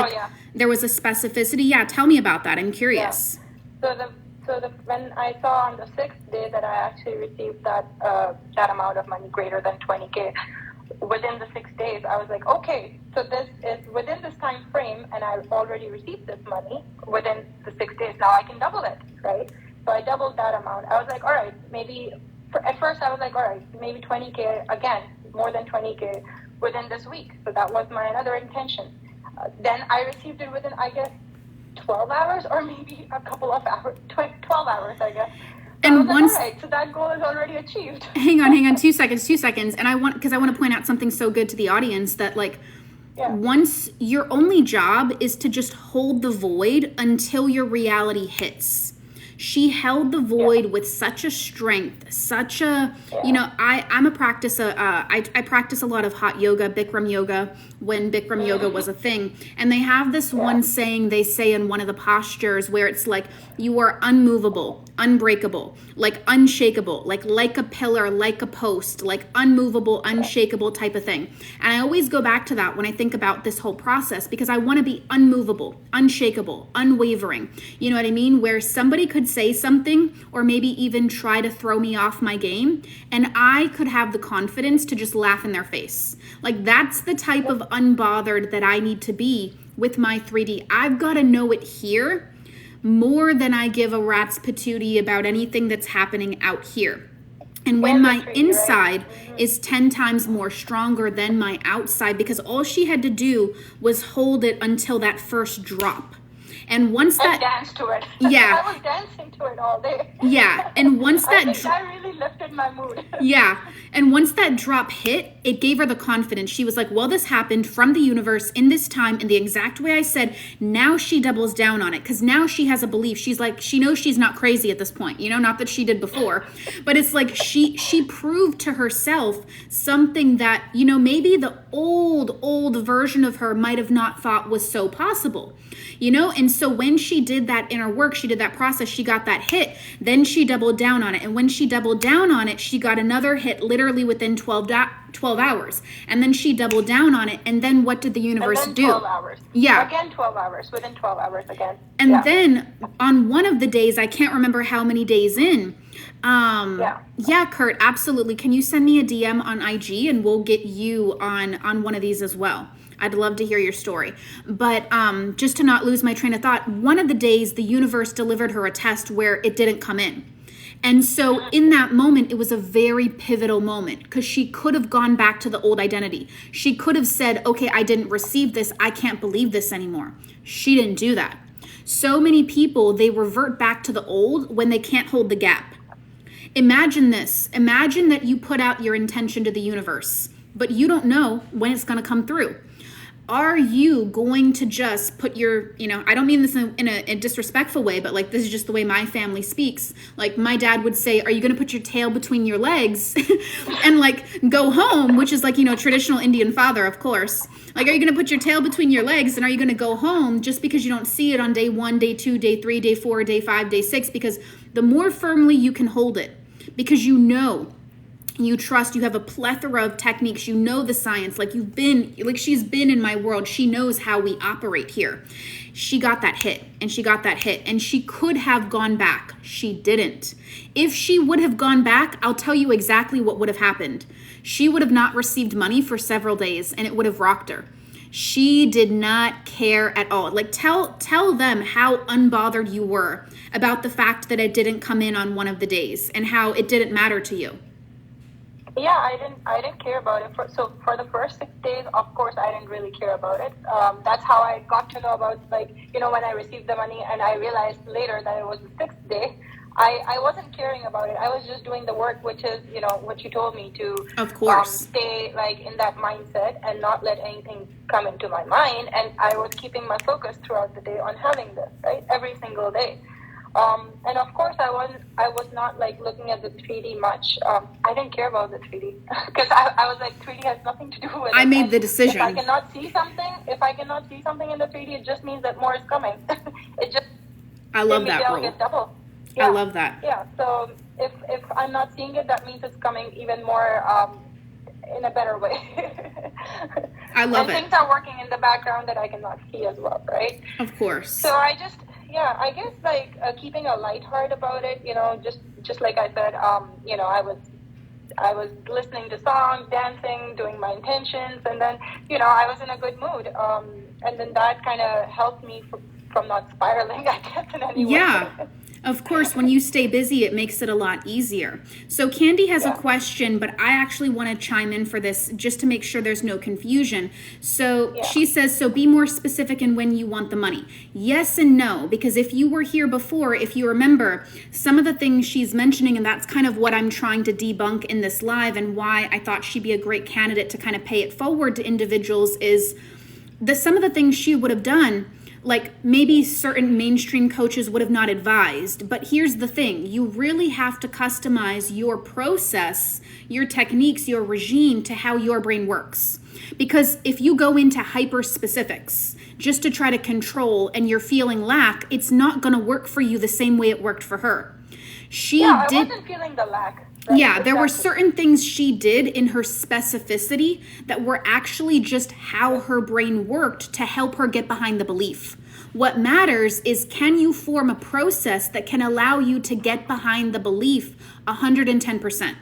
there was a specificity? Yeah, tell me about that. I'm curious. Yeah. So when I saw on the 6th day that I actually received that amount of money greater than 20K within the 6 days, I was like, okay, so this is within this time frame, and I've already received this money within the 6 days. Now I can double it, right? So I doubled that amount. I was like, all right, maybe, at first I was like, all right, maybe 20K again, more than 20K within this week. So that was my another intention. Then I received it within, I guess, 12 hours or maybe a couple of hours, 12 hours, I guess. And once, all right, so that goal is already achieved. Hang on, 2 seconds. And I want to point out something so good to the audience that once your only job is to just hold the void until your reality hits. She held the void with such a strength, such a, I'm a practicer. I practice a lot of hot yoga, Bikram yoga, when Bikram yoga was a thing. And they have this one saying they say in one of the postures where it's like, you are unmovable, unbreakable, like unshakable, like a pillar, like a post, like unmovable, unshakable type of thing. And I always go back to that when I think about this whole process because I want to be unmovable, unshakable, unwavering. You know what I mean? Where somebody could say something or maybe even try to throw me off my game and I could have the confidence to just laugh in their face. Like that's the type of unbothered that I need to be with my 3D. I've got to know it here more than I give a rat's patootie about anything that's happening out here. And when my inside is 10 times more stronger than my outside, because all she had to do was hold it until that first drop. And once that danced to it. Yeah. I was dancing to it all day. Yeah. And once that I really lifted my mood. Yeah. And once that drop hit, it gave her the confidence. She was like, well, this happened from the universe in this time in the exact way I said. Now she doubles down on it because now she has a belief. She's like, she knows she's not crazy at this point, not that she did before, but it's like she proved to herself something that, maybe the old version of her might have not thought was so possible. And so when she did that inner work, she did that process, she got that hit, then she doubled down on it. And when she doubled down on it, she got another hit literally within 12 hours. And then she doubled down on it. And then what did the universe do? 12 hours. Yeah. Again, 12 hours, within 12 hours again. And then on one of the days, I can't remember how many days in, Kurt, absolutely. Can you send me a DM on IG and we'll get you on one of these as well? I'd love to hear your story. But just to not lose my train of thought, one of the days the universe delivered her a test where it didn't come in. And so in that moment, it was a very pivotal moment because she could have gone back to the old identity. She could have said, okay, I didn't receive this. I can't believe this anymore. She didn't do that. So many people, they revert back to the old when they can't hold the gap. Imagine this. Imagine that you put out your intention to the universe, but you don't know when it's going to come through. are you going to just put your, I don't mean this in a disrespectful way, but like this is just the way my family speaks. Like my dad would say, are you going to put your tail between your legs and like go home, which is like, traditional Indian father, of course. Like, are you going to put your tail between your legs and are you going to go home just because you don't see it on day 1, day 2, day 3, day 4, day 5, day 6? Because the more firmly you can hold it, because you trust, you have a plethora of techniques, you know the science, she's been in my world, she knows how we operate here. She got that hit, and she could have gone back. She didn't. If she would have gone back, I'll tell you exactly what would have happened. She would have not received money for several days, and it would have rocked her. She did not care at all. Like tell them how unbothered you were about the fact that it didn't come in on one of the days and how it didn't matter to you. Yeah, I didn't care about it. So for the first 6 days, of course, I didn't really care about it. That's how I got to know about, when I received the money and I realized later that it was the 6th day. I wasn't caring about it. I was just doing the work, which is, what you told me to, of course, stay in that mindset and not let anything come into my mind. And I was keeping my focus throughout the day on having this, right? Every single day. And of course, I was not looking at the 3D much. I didn't care about the 3D because I was like, 3D has nothing to do with it. I made the decision. If I cannot see something in the 3D, it just means that more is coming. I love that rule. Get double. Yeah. I love that. Yeah. So if I'm not seeing it, that means it's coming even more in a better way. I love it. And things are working in the background that I cannot see as well, right? Of course. So I guess keeping a light heart about it, just like I said, I was listening to songs, dancing, doing my intentions, and then, I was in a good mood. And then that kind of helped me from not spiraling, I guess, in any way. Yeah. Of course, when you stay busy, it makes it a lot easier. So Candy has a question, but I actually want to chime in for this just to make sure there's no confusion. So she says, so be more specific in when you want the money. Yes and no, because if you were here before, if you remember, some of the things she's mentioning, and that's kind of what I'm trying to debunk in this live and why I thought she'd be a great candidate to kind of pay it forward to individuals is some of the things she would have done, like maybe certain mainstream coaches would have not advised. But here's the thing, you really have to customize your process, your techniques, your regime to how your brain works. Because if you go into hyper specifics just to try to control and you're feeling lack, it's not going to work for you the same way it worked for her. I wasn't feeling the lack. Right? Yeah, there were certain things she did in her specificity that were actually just how her brain worked to help her get behind the belief. What matters is, can you form a process that can allow you to get behind the belief 110%?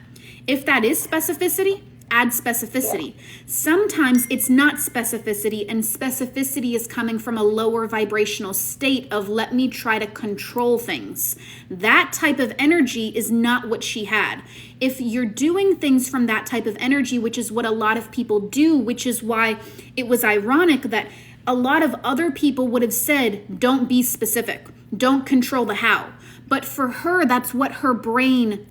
If that is specificity, add specificity. Sometimes it's not specificity, and specificity is coming from a lower vibrational state of let me try to control things. That type of energy is not what she had. If you're doing things from that type of energy, which is what a lot of people do, which is why it was ironic that a lot of other people would have said, don't be specific, don't control the how. But for her, that's what her brain,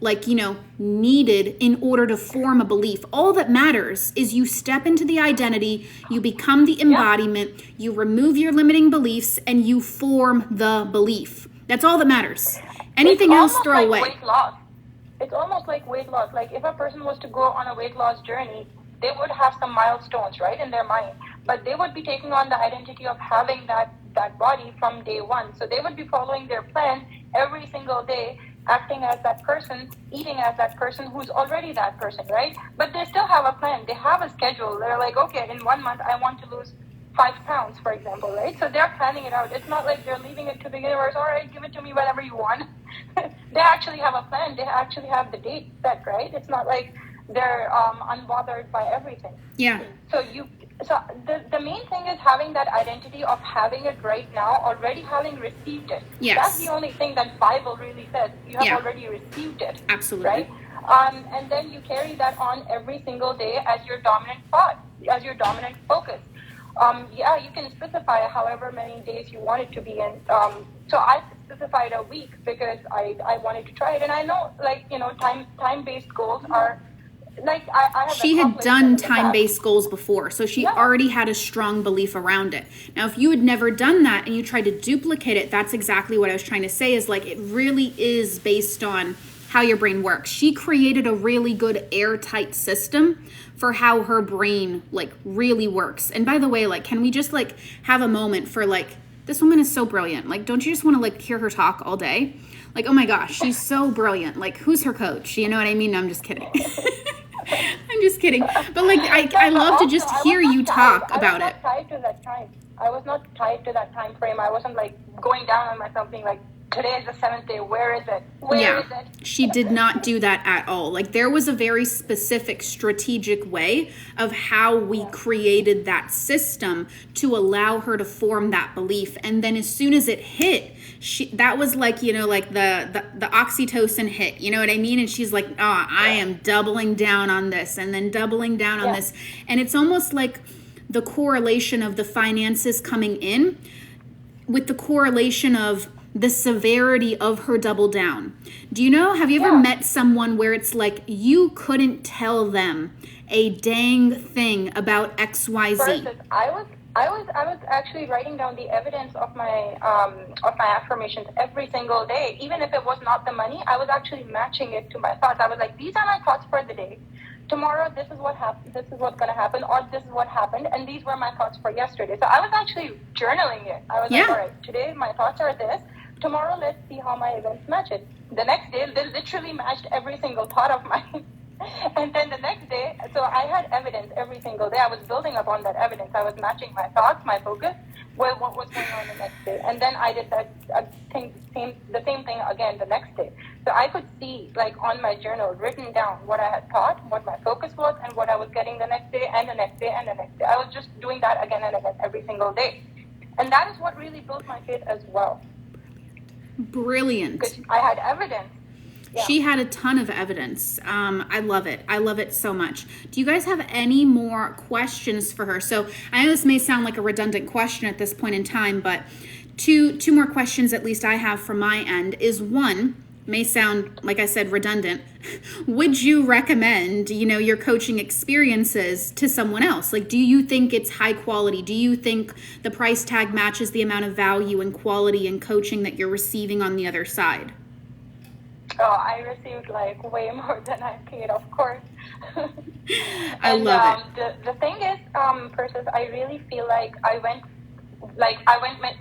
needed in order to form a belief. All that matters is you step into the identity, you become the embodiment, you remove your limiting beliefs, and you form the belief. That's all that matters. Anything else, throw away. Weight loss. It's almost like weight loss. Like if a person was to go on a weight loss journey, they would have some milestones, right, in their mind. But they would be taking on the identity of having that body from day one. So they would be following their plan every single day, acting as that person, eating as that person who's already that person, right? But they still have a plan. They have a schedule. They're like, okay, in 1 month, I want to lose 5 pounds, for example, right? So they're planning it out. It's not like they're leaving it to the universe. All right, give it to me whenever you want. They actually have a plan. They actually have the date set, right? It's not like they're unbothered by everything. Yeah. So the main thing is having that identity of having it right now, already having received it. Yes. That's the only thing that Bible really says. You have already received it. Absolutely. Right? And then you carry that on every single day as your dominant thought, as your dominant focus. You can specify however many days you want it to be in. So I specified a week because I wanted to try it. And I know, time-based goals are like I have She had accomplished them done in the past. time-based goals before, so she Yeah. already had a strong belief around it. Now, if you had never done that and you tried to duplicate it, that's exactly what I was trying to say, is like it really is based on how your brain works. She created a really good airtight system for how her brain like really works. And by the way, like, can we just like have a moment for like, this woman is so brilliant. Like, don't you just want to like hear her talk all day? Like, oh my gosh, she's so brilliant. Like, who's her coach? You know what I mean? No, I'm just kidding. I'm just kidding. But like, I love to just hear you talk about it. I was not tied to that time. I was not tied to that time frame. I wasn't like going down on myself being like, today is the 7th day. Where is it? Where is it? She did not do that at all. Like, there was a very specific strategic way of how we created that system to allow her to form that belief. And then as soon as it hit, that was like, you know, like the oxytocin hit, you know what I mean? And she's like, oh, I am doubling down on this and then doubling down on this. And it's almost like the correlation of the finances coming in with the correlation of the severity of her double down. Do you know, have you ever met someone where it's like you couldn't tell them a dang thing about XYZ? I was actually writing down the evidence of my affirmations every single day. Even if it was not the money, I was actually matching it to my thoughts. I was like, these are my thoughts for the day. Tomorrow, this is what happened. This is what's going to happen, or this is what happened, and these were my thoughts for yesterday. So I was actually journaling it. I was like, all right, today my thoughts are this. Tomorrow, let's see how my events match it. The next day, they literally matched every single thought of mine. And then the next day, so I had evidence every single day. I was building upon that evidence. I was matching my thoughts, my focus, with what was going on the next day. And then I did the same thing again the next day. So I could see, like, on my journal, written down what I had thought, what my focus was, and what I was getting the next day, and the next day, and the next day. I was just doing that again and again every single day. And that is what really built my faith as well. Brilliant. Because I had evidence. Yeah. She had a ton of evidence. I love it. I love it so much. Do you guys have any more questions for her? So I know this may sound like a redundant question at this point in time, but two more questions at least I have from my end is, one, may sound, like I said, redundant. Would you recommend, you know, your coaching experiences to someone else? Like, do you think it's high quality? Do you think the price tag matches the amount of value and quality and coaching that you're receiving on the other side? Oh, I received like way more than I paid, of course. I love it. The thing is, Persis, I really feel like I went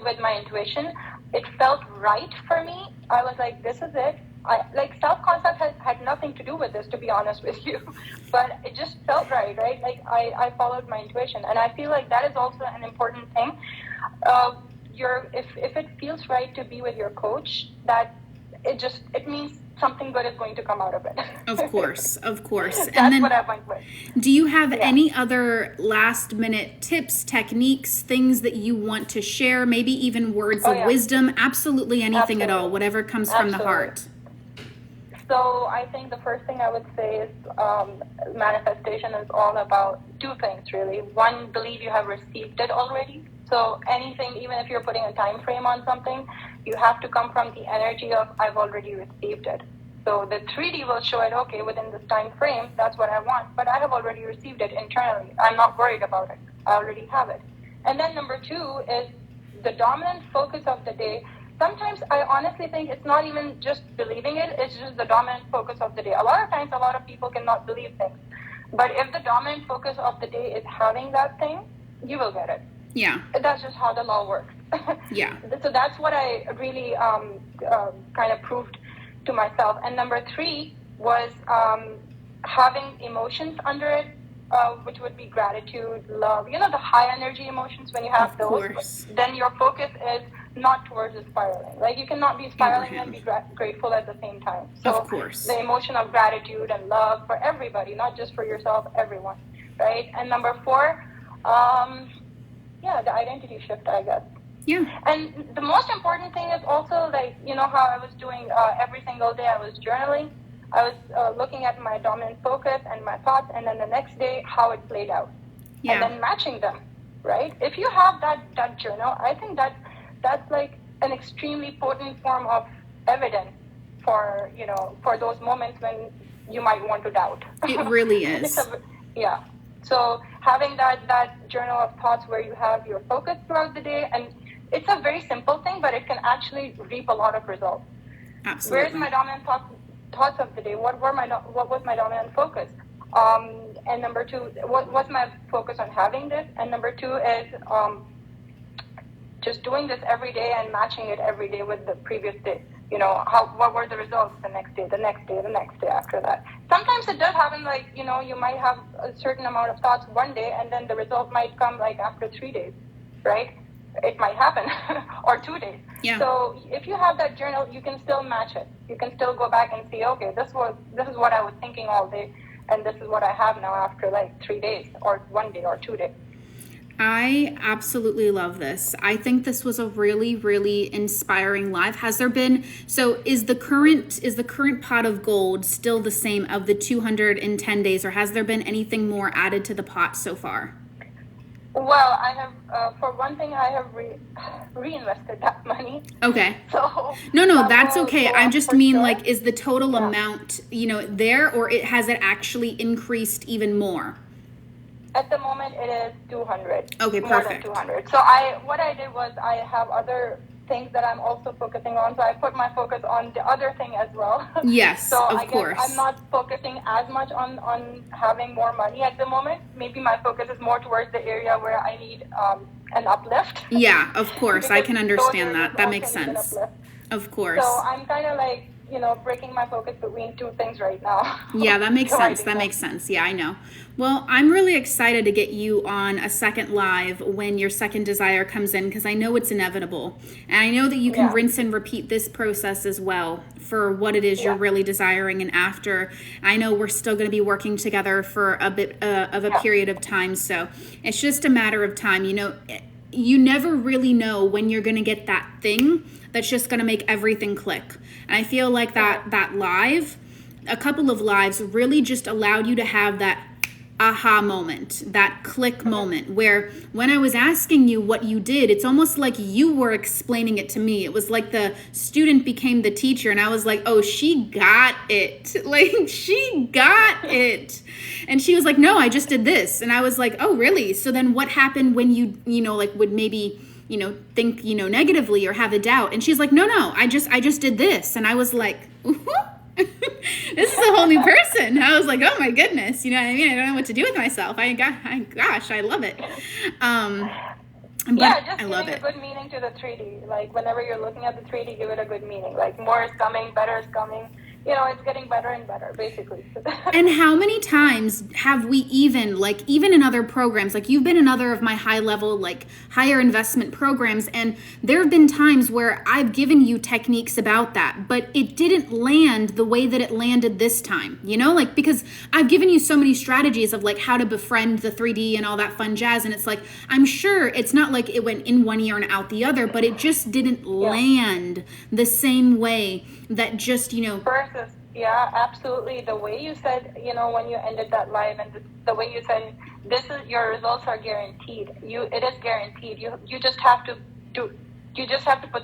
with my intuition. It felt right for me. I was like, this is it. Self-concept had nothing to do with this, to be honest with you. But it just felt right? Like I followed my intuition. And I feel like that is also an important thing. If it feels right to be with your coach, that it means something good is going to come out of it. Of course. That's And then, what I went with. do you have any other last minute tips, techniques, things that you want to share? Maybe even words of wisdom? Absolutely anything at all, whatever comes from the heart. So I think the first thing I would say is manifestation is all about two things, really. One, believe you have received it already. So anything, even if you're putting a time frame on something, you have to come from the energy of, I've already received it. So the 3D will show it, okay, within this time frame, that's what I want. But I have already received it internally. I'm not worried about it. I already have it. And then number two is the dominant focus of the day. Sometimes I honestly think it's not even just believing it, it's just the dominant focus of the day. A lot of times, a lot of people cannot believe things. But if the dominant focus of the day is having that thing, you will get it. Yeah. That's just how the law works. Yeah. So that's what I really kind of proved to myself. And number three was having emotions under it, which would be gratitude, love, you know, the high energy emotions. When you have those, then your focus is not towards the spiraling. Like, you cannot be spiraling and be grateful at the same time. So of course, the emotion of gratitude and love for everybody, not just for yourself, everyone, right? And number four, the identity shift, I guess. Yeah. And the most important thing is also, like, you know, how I was doing every single day, I was journaling. I was looking at my dominant focus and my thoughts, and then the next day, how it played out. Yeah. And then matching them, right? If you have that journal, I think that's like an extremely potent form of evidence for, you know, for those moments when you might want to doubt. It really It's is. yeah. So having that journal of thoughts where you have your focus throughout the day, and it's a very simple thing, but it can actually reap a lot of results. Absolutely. Where's my dominant thoughts of the day? What was my dominant focus? And number two, what was my focus on having this? And number two is just doing this every day and matching it every day with the previous day. You know, what were the results the next day, the next day, the next day after that. Sometimes it does happen, like, you know, you might have a certain amount of thoughts one day and then the result might come like after 3 days, right? It might happen, or 2 days. Yeah. So if you have that journal, you can still match it. You can still go back and see, okay, this is what I was thinking all day, and this is what I have now after like 3 days, or 1 day, or 2 days. I absolutely love this. I think this was a really, really inspiring live. Has there been, so is the current pot of gold still the same of the 210 days, or has there been anything more added to the pot so far? Well, I have, for one thing, I have reinvested that money. Okay. So No, that's okay. I just mean, sure. like, is the total amount, you know, there, or has it actually increased even more? At the moment, it is 200. Okay, more perfect. than 200. So what I did was I have other things that I'm also focusing on. So I put my focus on the other thing as well. Yes, so of I guess course. I'm not focusing as much on having more money at the moment. Maybe my focus is more towards the area where I need an uplift. Yeah, of course. I can understand those that. That also makes need an sense. uplift. Of course. So I'm kind of like, you know, breaking my focus between two things right now. Yeah, that makes sense. That Dividing makes sense. Yeah, I know. Well, I'm really excited to get you on a second live when your second desire comes in, because I know it's inevitable. And I know that you can rinse and repeat this process as well for what it is you're really desiring. And after, I know we're still going to be working together for a bit of a period of time. So it's just a matter of time. You know, you never really know when you're going to get that thing that's just going to make everything click. And I feel like that live, a couple of lives really just allowed you to have that aha moment, that click moment, where when I was asking you what you did, it's almost like you were explaining it to me. It was like the student became the teacher, and I was like, oh, she got it. Like, she got it. And she was like, no, I just did this. And I was like, oh, really? So then what happened when you know, like, would maybe, you know, think, you know, negatively or have a doubt? And she's like, no, I just did this. And I was like, this is a whole new person. I was like, oh my goodness, you know what I mean? I don't know what to do with myself. Gosh, I love it. But just I love giving it. a good meaning to the 3D. Like, whenever you're looking at the 3D, give it a good meaning. Like, more is coming, better is coming. You know, it's getting better and better, basically. And how many times have we even in other programs, like you've been in other of my high level, like higher investment programs, and there have been times where I've given you techniques about that, but it didn't land the way that it landed this time, you know, like, because I've given you so many strategies of like how to befriend the 3D and all that fun jazz. And it's like, I'm sure it's not like it went in one ear and out the other, but it just didn't land the same way that just, you know, Versus, yeah, absolutely. The way you said, you know, when you ended that live, and the way you said, this is, your results are guaranteed. It is guaranteed. You just have to put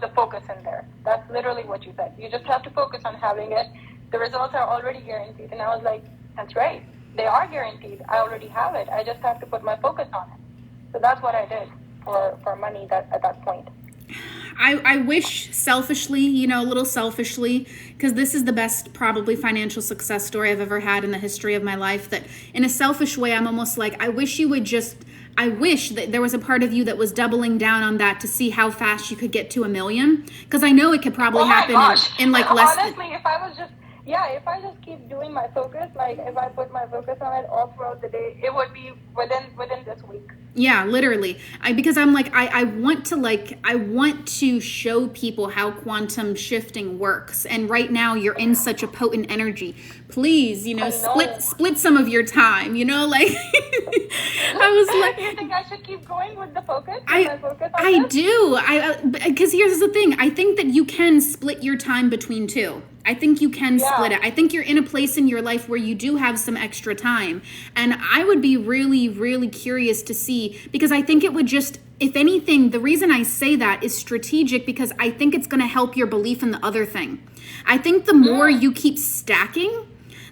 the focus in there. That's literally what you said. You just have to focus on having it. The results are already guaranteed. And I was like, that's right. They are guaranteed. I already have it. I just have to put my focus on it. So that's what I did for money at that point. I wish selfishly, you know, a little selfishly, because this is the best probably financial success story I've ever had in the history of my life, that in a selfish way, I'm almost like, I wish that there was a part of you that was doubling down on that to see how fast you could get to 1 million. Because I know it could probably happen in like less Honestly, if I just keep doing my focus, like if I put my focus on it all throughout the day, it would be within this week. Yeah, literally. Because I'm like, I want to show people how quantum shifting works. And right now you're in such a potent energy. Please, you know, split some of your time, you know, like I was like, you think I should keep going with the focus? I do. Because here's the thing. I think that you can split your time between two. I think you can split it. I think you're in a place in your life where you do have some extra time. And I would be really, really curious to see, because I think it would just, if anything, the reason I say that is strategic, because I think it's going to help your belief in the other thing. I think the more you keep stacking,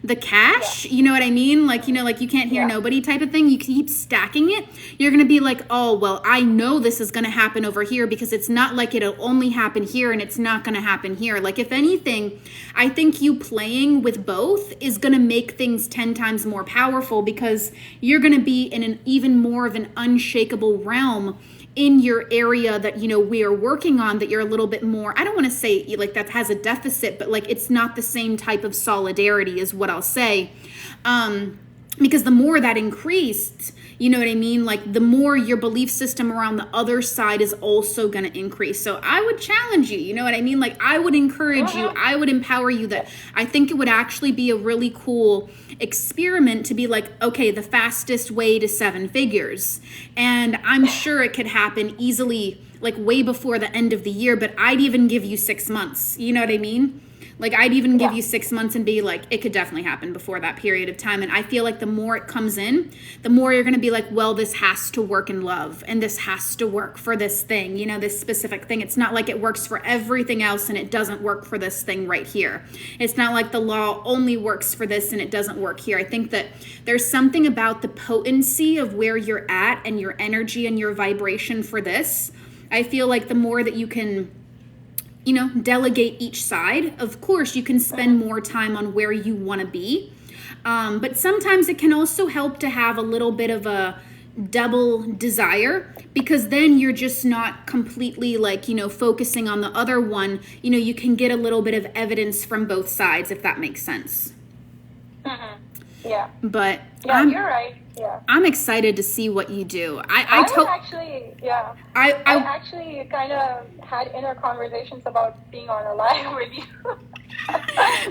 the cash, you know what I mean? Like, you know, like you can't hear nobody type of thing. You keep stacking it. You're going to be like, oh, well, I know this is going to happen over here because it's not like it'll only happen here and it's not going to happen here. Like, if anything, I think you playing with both is going to make things 10 times more powerful because you're going to be in an even more of an unshakable realm in your area that, you know, we are working on, that you're a little bit more, I don't want to say like that has a deficit, but like it's not the same type of solidarity is what I'll say. Because the more that increased, you know what I mean? Like the more your belief system around the other side is also going to increase. So I would challenge you, you know what I mean? Like I would encourage you, I would empower you that I think it would actually be a really cool experiment to be like, okay, the fastest way to 7 figures. And I'm sure it could happen easily, like way before the end of the year, but I'd even give you 6 months. You know what I mean? Like I'd even give you 6 months and be like, it could definitely happen before that period of time. And I feel like the more it comes in, the more you're going to be like, well, this has to work in love and this has to work for this thing, you know, this specific thing. It's not like it works for everything else and it doesn't work for this thing right here. It's not like the law only works for this and it doesn't work here. I think that there's something about the potency of where you're at and your energy and your vibration for this. I feel like the more that you can, you know, delegate each side, of course you can spend more time on where you want to be. But sometimes it can also help to have a little bit of a double desire, because then you're just not completely like, you know, focusing on the other one. You know, you can get a little bit of evidence from both sides, if that makes sense. Yeah. But yeah, you're right. Yeah. I'm excited to see what you do. I actually kind of had inner conversations about being on a live with you.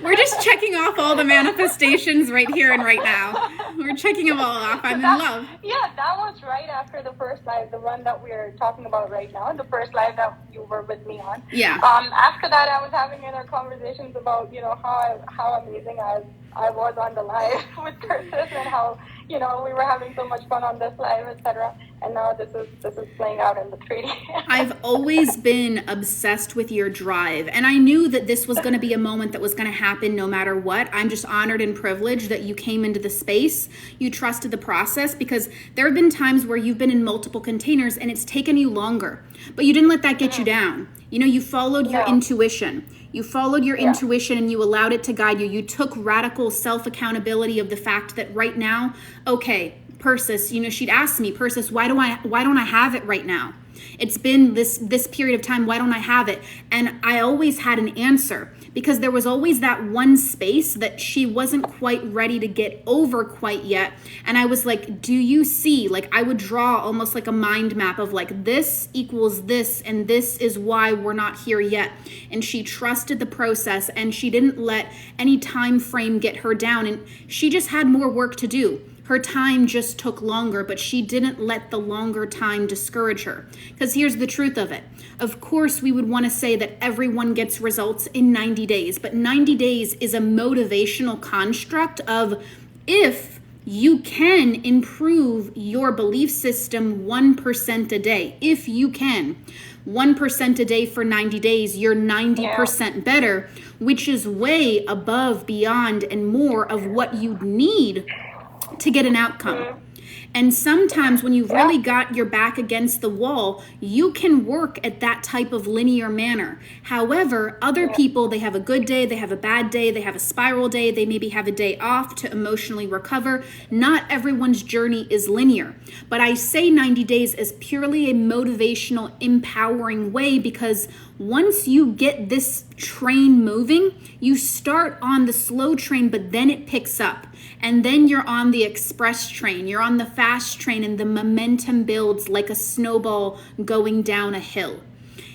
We're just checking off all the manifestations right here and right now. We're checking them all off. I'm in love. Yeah, that was right after the first live, the one that we're talking about right now, the first live that you were with me on. Yeah. After that, I was having inner conversations about, you know, how amazing I was on the live with Persis and how, you know, we were having so much fun on this live, etc. And now this is playing out in the 3D. I've always been obsessed with your drive, and I knew that this was going to be a moment that was going to happen no matter what. I'm just honored and privileged that you came into the space. You trusted the process, because there have been times where you've been in multiple containers and it's taken you longer, but you didn't let that get you down. You know, you followed your intuition. You followed your intuition and you allowed it to guide you. You took radical self-accountability of the fact that right now, okay, Persis, you know, she'd ask me, Persis, why don't I have it right now? It's been this period of time, why don't I have it? And I always had an answer, because there was always that one space that she wasn't quite ready to get over quite yet. And I was like, do you see? Like, I would draw almost like a mind map of like, this equals this, and this is why we're not here yet. And she trusted the process, and she didn't let any time frame get her down. And she just had more work to do. Her time just took longer, but she didn't let the longer time discourage her. Because here's the truth of it. Of course, we would want to say that everyone gets results in 90 days, but 90 days is a motivational construct of, if you can improve your belief system 1% a day, if you can, 1% a day for 90 days, you're 90% better, which is way above, beyond, and more of what you'd need to get an outcome. And sometimes when you've really got your back against the wall, you can work at that type of linear manner. However, other people, they have a good day, they have a bad day, they have a spiral day, they maybe have a day off to emotionally recover. Not everyone's journey is linear. But I say 90 days as purely a motivational, empowering way, because once you get this train moving, you start on the slow train, but then it picks up. And then you're on the express train, you're on the fast train, and the momentum builds like a snowball going down a hill.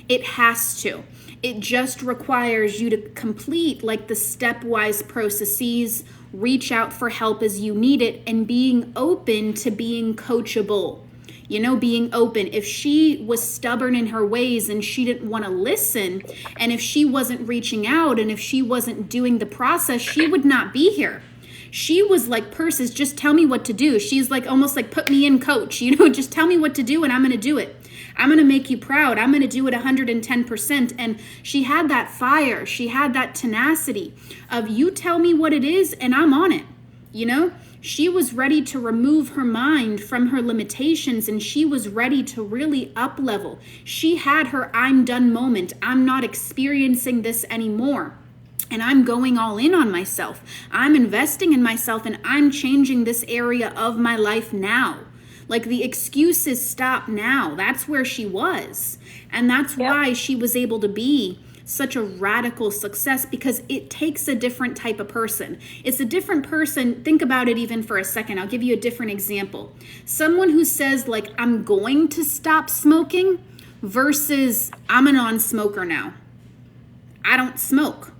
It has to. It just requires you to complete like the stepwise processes, reach out for help as you need it, and being open to being coachable. You know, being open. If she was stubborn in her ways and she didn't want to listen, and if she wasn't reaching out, and if she wasn't doing the process, she would not be here. She was like, Persis, just tell me what to do. She's like, almost like, put me in, coach, you know, just tell me what to do and I'm going to do it. I'm going to make you proud. I'm going to do it 110%. And she had that fire. She had that tenacity of, you tell me what it is and I'm on it. You know, she was ready to remove her mind from her limitations, and she was ready to really up level. She had her I'm done moment. I'm not experiencing this anymore. And I'm going all in on myself. I'm investing in myself, and I'm changing this area of my life now. Like, the excuses stop now. That's where she was. And that's why she was able to be such a radical success, because it takes a different type of person. It's a different person. Think about it even for a second. I'll give you a different example. Someone who says, like, I'm going to stop smoking versus I'm a non-smoker now. I don't smoke.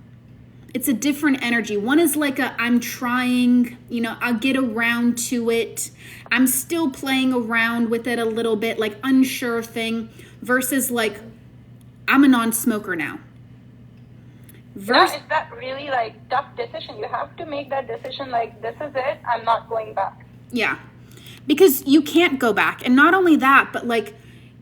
It's a different energy. One is like I'm trying, you know, I'll get around to it. I'm still playing around with it a little bit, like unsure thing, versus like I'm a non-smoker now. Is that really like tough decision? You have to make that decision, like, this is it, I'm not going back. Yeah, because you can't go back. And not only that, but like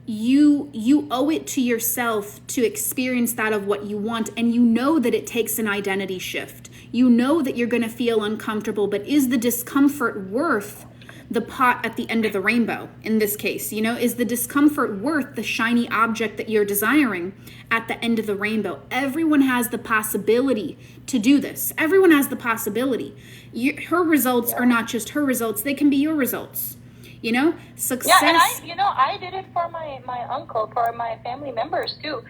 you owe it to yourself to experience that of what you want. And you know that it takes an identity shift. You know that you're going to feel uncomfortable, but is the discomfort worth the pot at the end of the rainbow? In this case, you know, is the discomfort worth the shiny object that you're desiring at the end of the rainbow? Everyone has the possibility to do this. Everyone has the possibility. Her results are not just her results. They can be your results. You know, success. Yeah, and I did it for my uncle, for my family members too.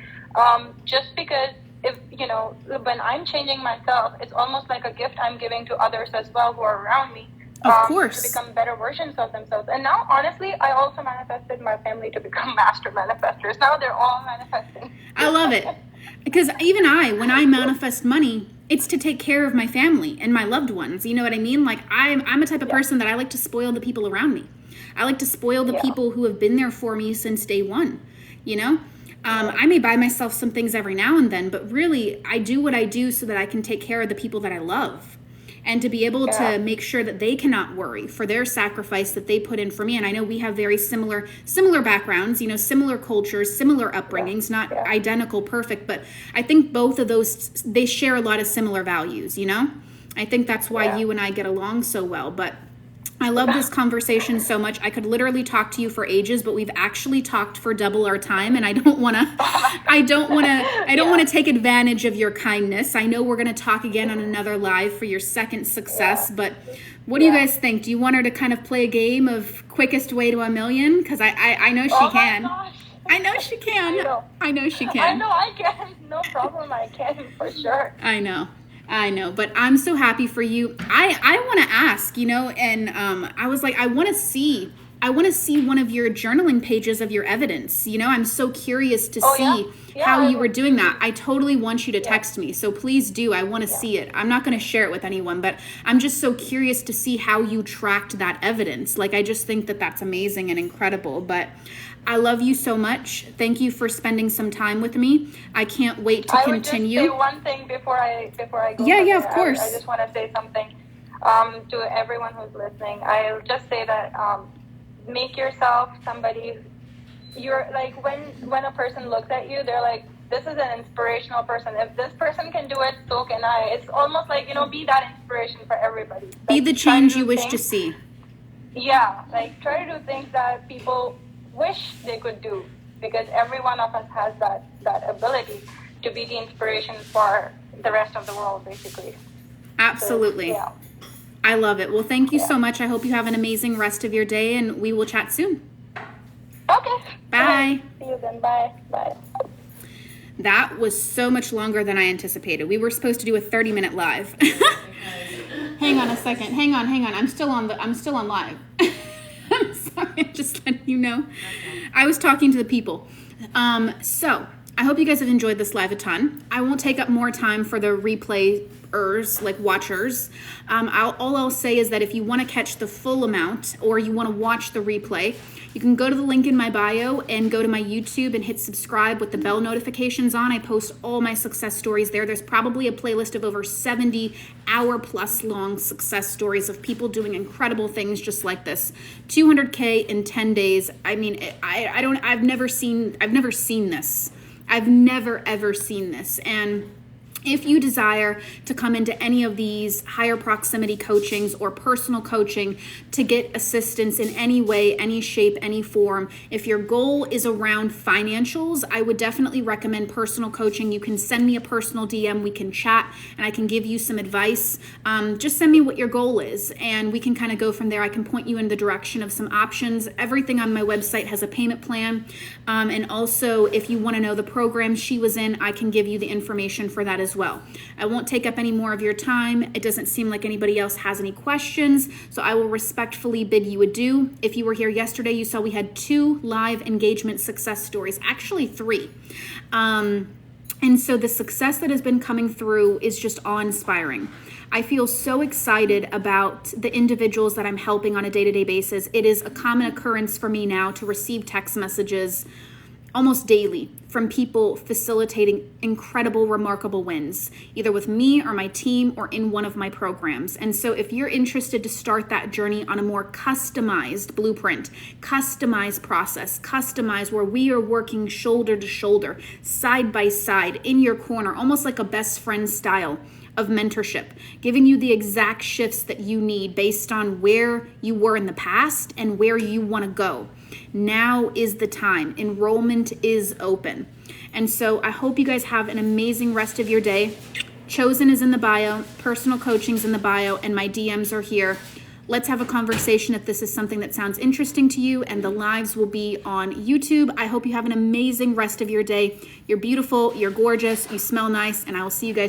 Just because, if, you know, when I'm changing myself, it's almost like a gift I'm giving to others as well who are around me. Of course. To become better versions of themselves. And now, honestly, I also manifested my family to become master manifestors. Now they're all manifesting. I love it. Because even when I manifest money, it's to take care of my family and my loved ones. You know what I mean? Like, I'm a type of person that I like to spoil the people around me. I like to spoil the people who have been there for me since day one, you know? I may buy myself some things every now and then, but really, I do what I do so that I can take care of the people that I love. And to be able to make sure that they cannot worry for their sacrifice that they put in for me. And I know we have very similar backgrounds, you know, similar cultures, similar upbringings, not identical, perfect, but I think both of those, they share a lot of similar values, you know? I think that's why you and I get along so well. But I love this conversation so much. I could literally talk to you for ages, but we've actually talked for double our time, and I don't want to take advantage of your kindness. I know we're going to talk again on another live for your second success, but what do you guys think? Do you want her to kind of play a game of quickest way to $1 million? Because I know she can. I know she can. I know she can. I know I can. No problem. I can for sure. I know, but I'm so happy for you. I want to ask, you know, and I was like, I want to see one of your journaling pages of your evidence. You know, I'm so curious to see how you were doing that. I totally want you to text me. So please do. I want to see it. I'm not going to share it with anyone, but I'm just so curious to see how you tracked that evidence. Like, I just think that that's amazing and incredible. But I love you so much. Thank you for spending some time with me. I can't wait to continue. I would just say one thing before I go. Yeah, of course. I just want to say something to everyone who's listening. I'll just say that make yourself somebody. You're like, when a person looks at you, they're like, this is an inspirational person. If this person can do it, so can I. It's almost like, you know, be that inspiration for everybody. Be the change you wish to see. Yeah, like, try to do things that people wish they could do, because every one of us has that ability to be the inspiration for the rest of the world, basically. Absolutely. So, I love it. Well, thank you so much. I hope you have an amazing rest of your day, and we will chat soon. Okay. Bye. See you then. Bye. That was so much longer than I anticipated. We were supposed to do a 30-minute live. Hang on a second. Hang on. I'm still on live. I'm sorry, I'm just letting you know. I was talking to the people. So I hope you guys have enjoyed this live a ton. I won't take up more time for the replay like watchers. All I'll say is that if you want to catch the full amount or you want to watch the replay, you can go to the link in my bio and go to my YouTube and hit subscribe with the bell notifications on. I post all my success stories there. There's probably a playlist of over 70 hour-plus long success stories of people doing incredible things just like this. 200K in 10 days. I mean, I've never seen this. I've never ever seen this. And if you desire to come into any of these higher proximity coachings or personal coaching to get assistance in any way, any shape, any form, if your goal is around financials, I would definitely recommend personal coaching. You can send me a personal DM, we can chat, and I can give you some advice. Just send me what your goal is, and we can kind of go from there. I can point you in the direction of some options. Everything on my website has a payment plan. And also, if you want to know the program she was in, I can give you the information for that as well. I won't take up any more of your time. It doesn't seem like anybody else has any questions, so I will respectfully bid you adieu. If you were here yesterday, you saw we had 2 live engagement success stories, actually 3. And so the success that has been coming through is just awe-inspiring. I feel so excited about the individuals that I'm helping on a day-to-day basis. It is a common occurrence for me now to receive text messages almost daily from people facilitating incredible, remarkable wins, either with me or my team or in one of my programs. And so if you're interested to start that journey on a more customized blueprint, customized process, customized where we are working shoulder to shoulder, side by side, in your corner, almost like a best friend style of mentorship, giving you the exact shifts that you need based on where you were in the past and where you want to go. Now is the time. Enrollment is open. And so I hope you guys have an amazing rest of your day. Chosen is in the bio, personal coaching's in the bio, and my DMs are here. Let's have a conversation if this is something that sounds interesting to you, and the lives will be on YouTube. I hope you have an amazing rest of your day. You're beautiful, you're gorgeous, you smell nice, and I will see you guys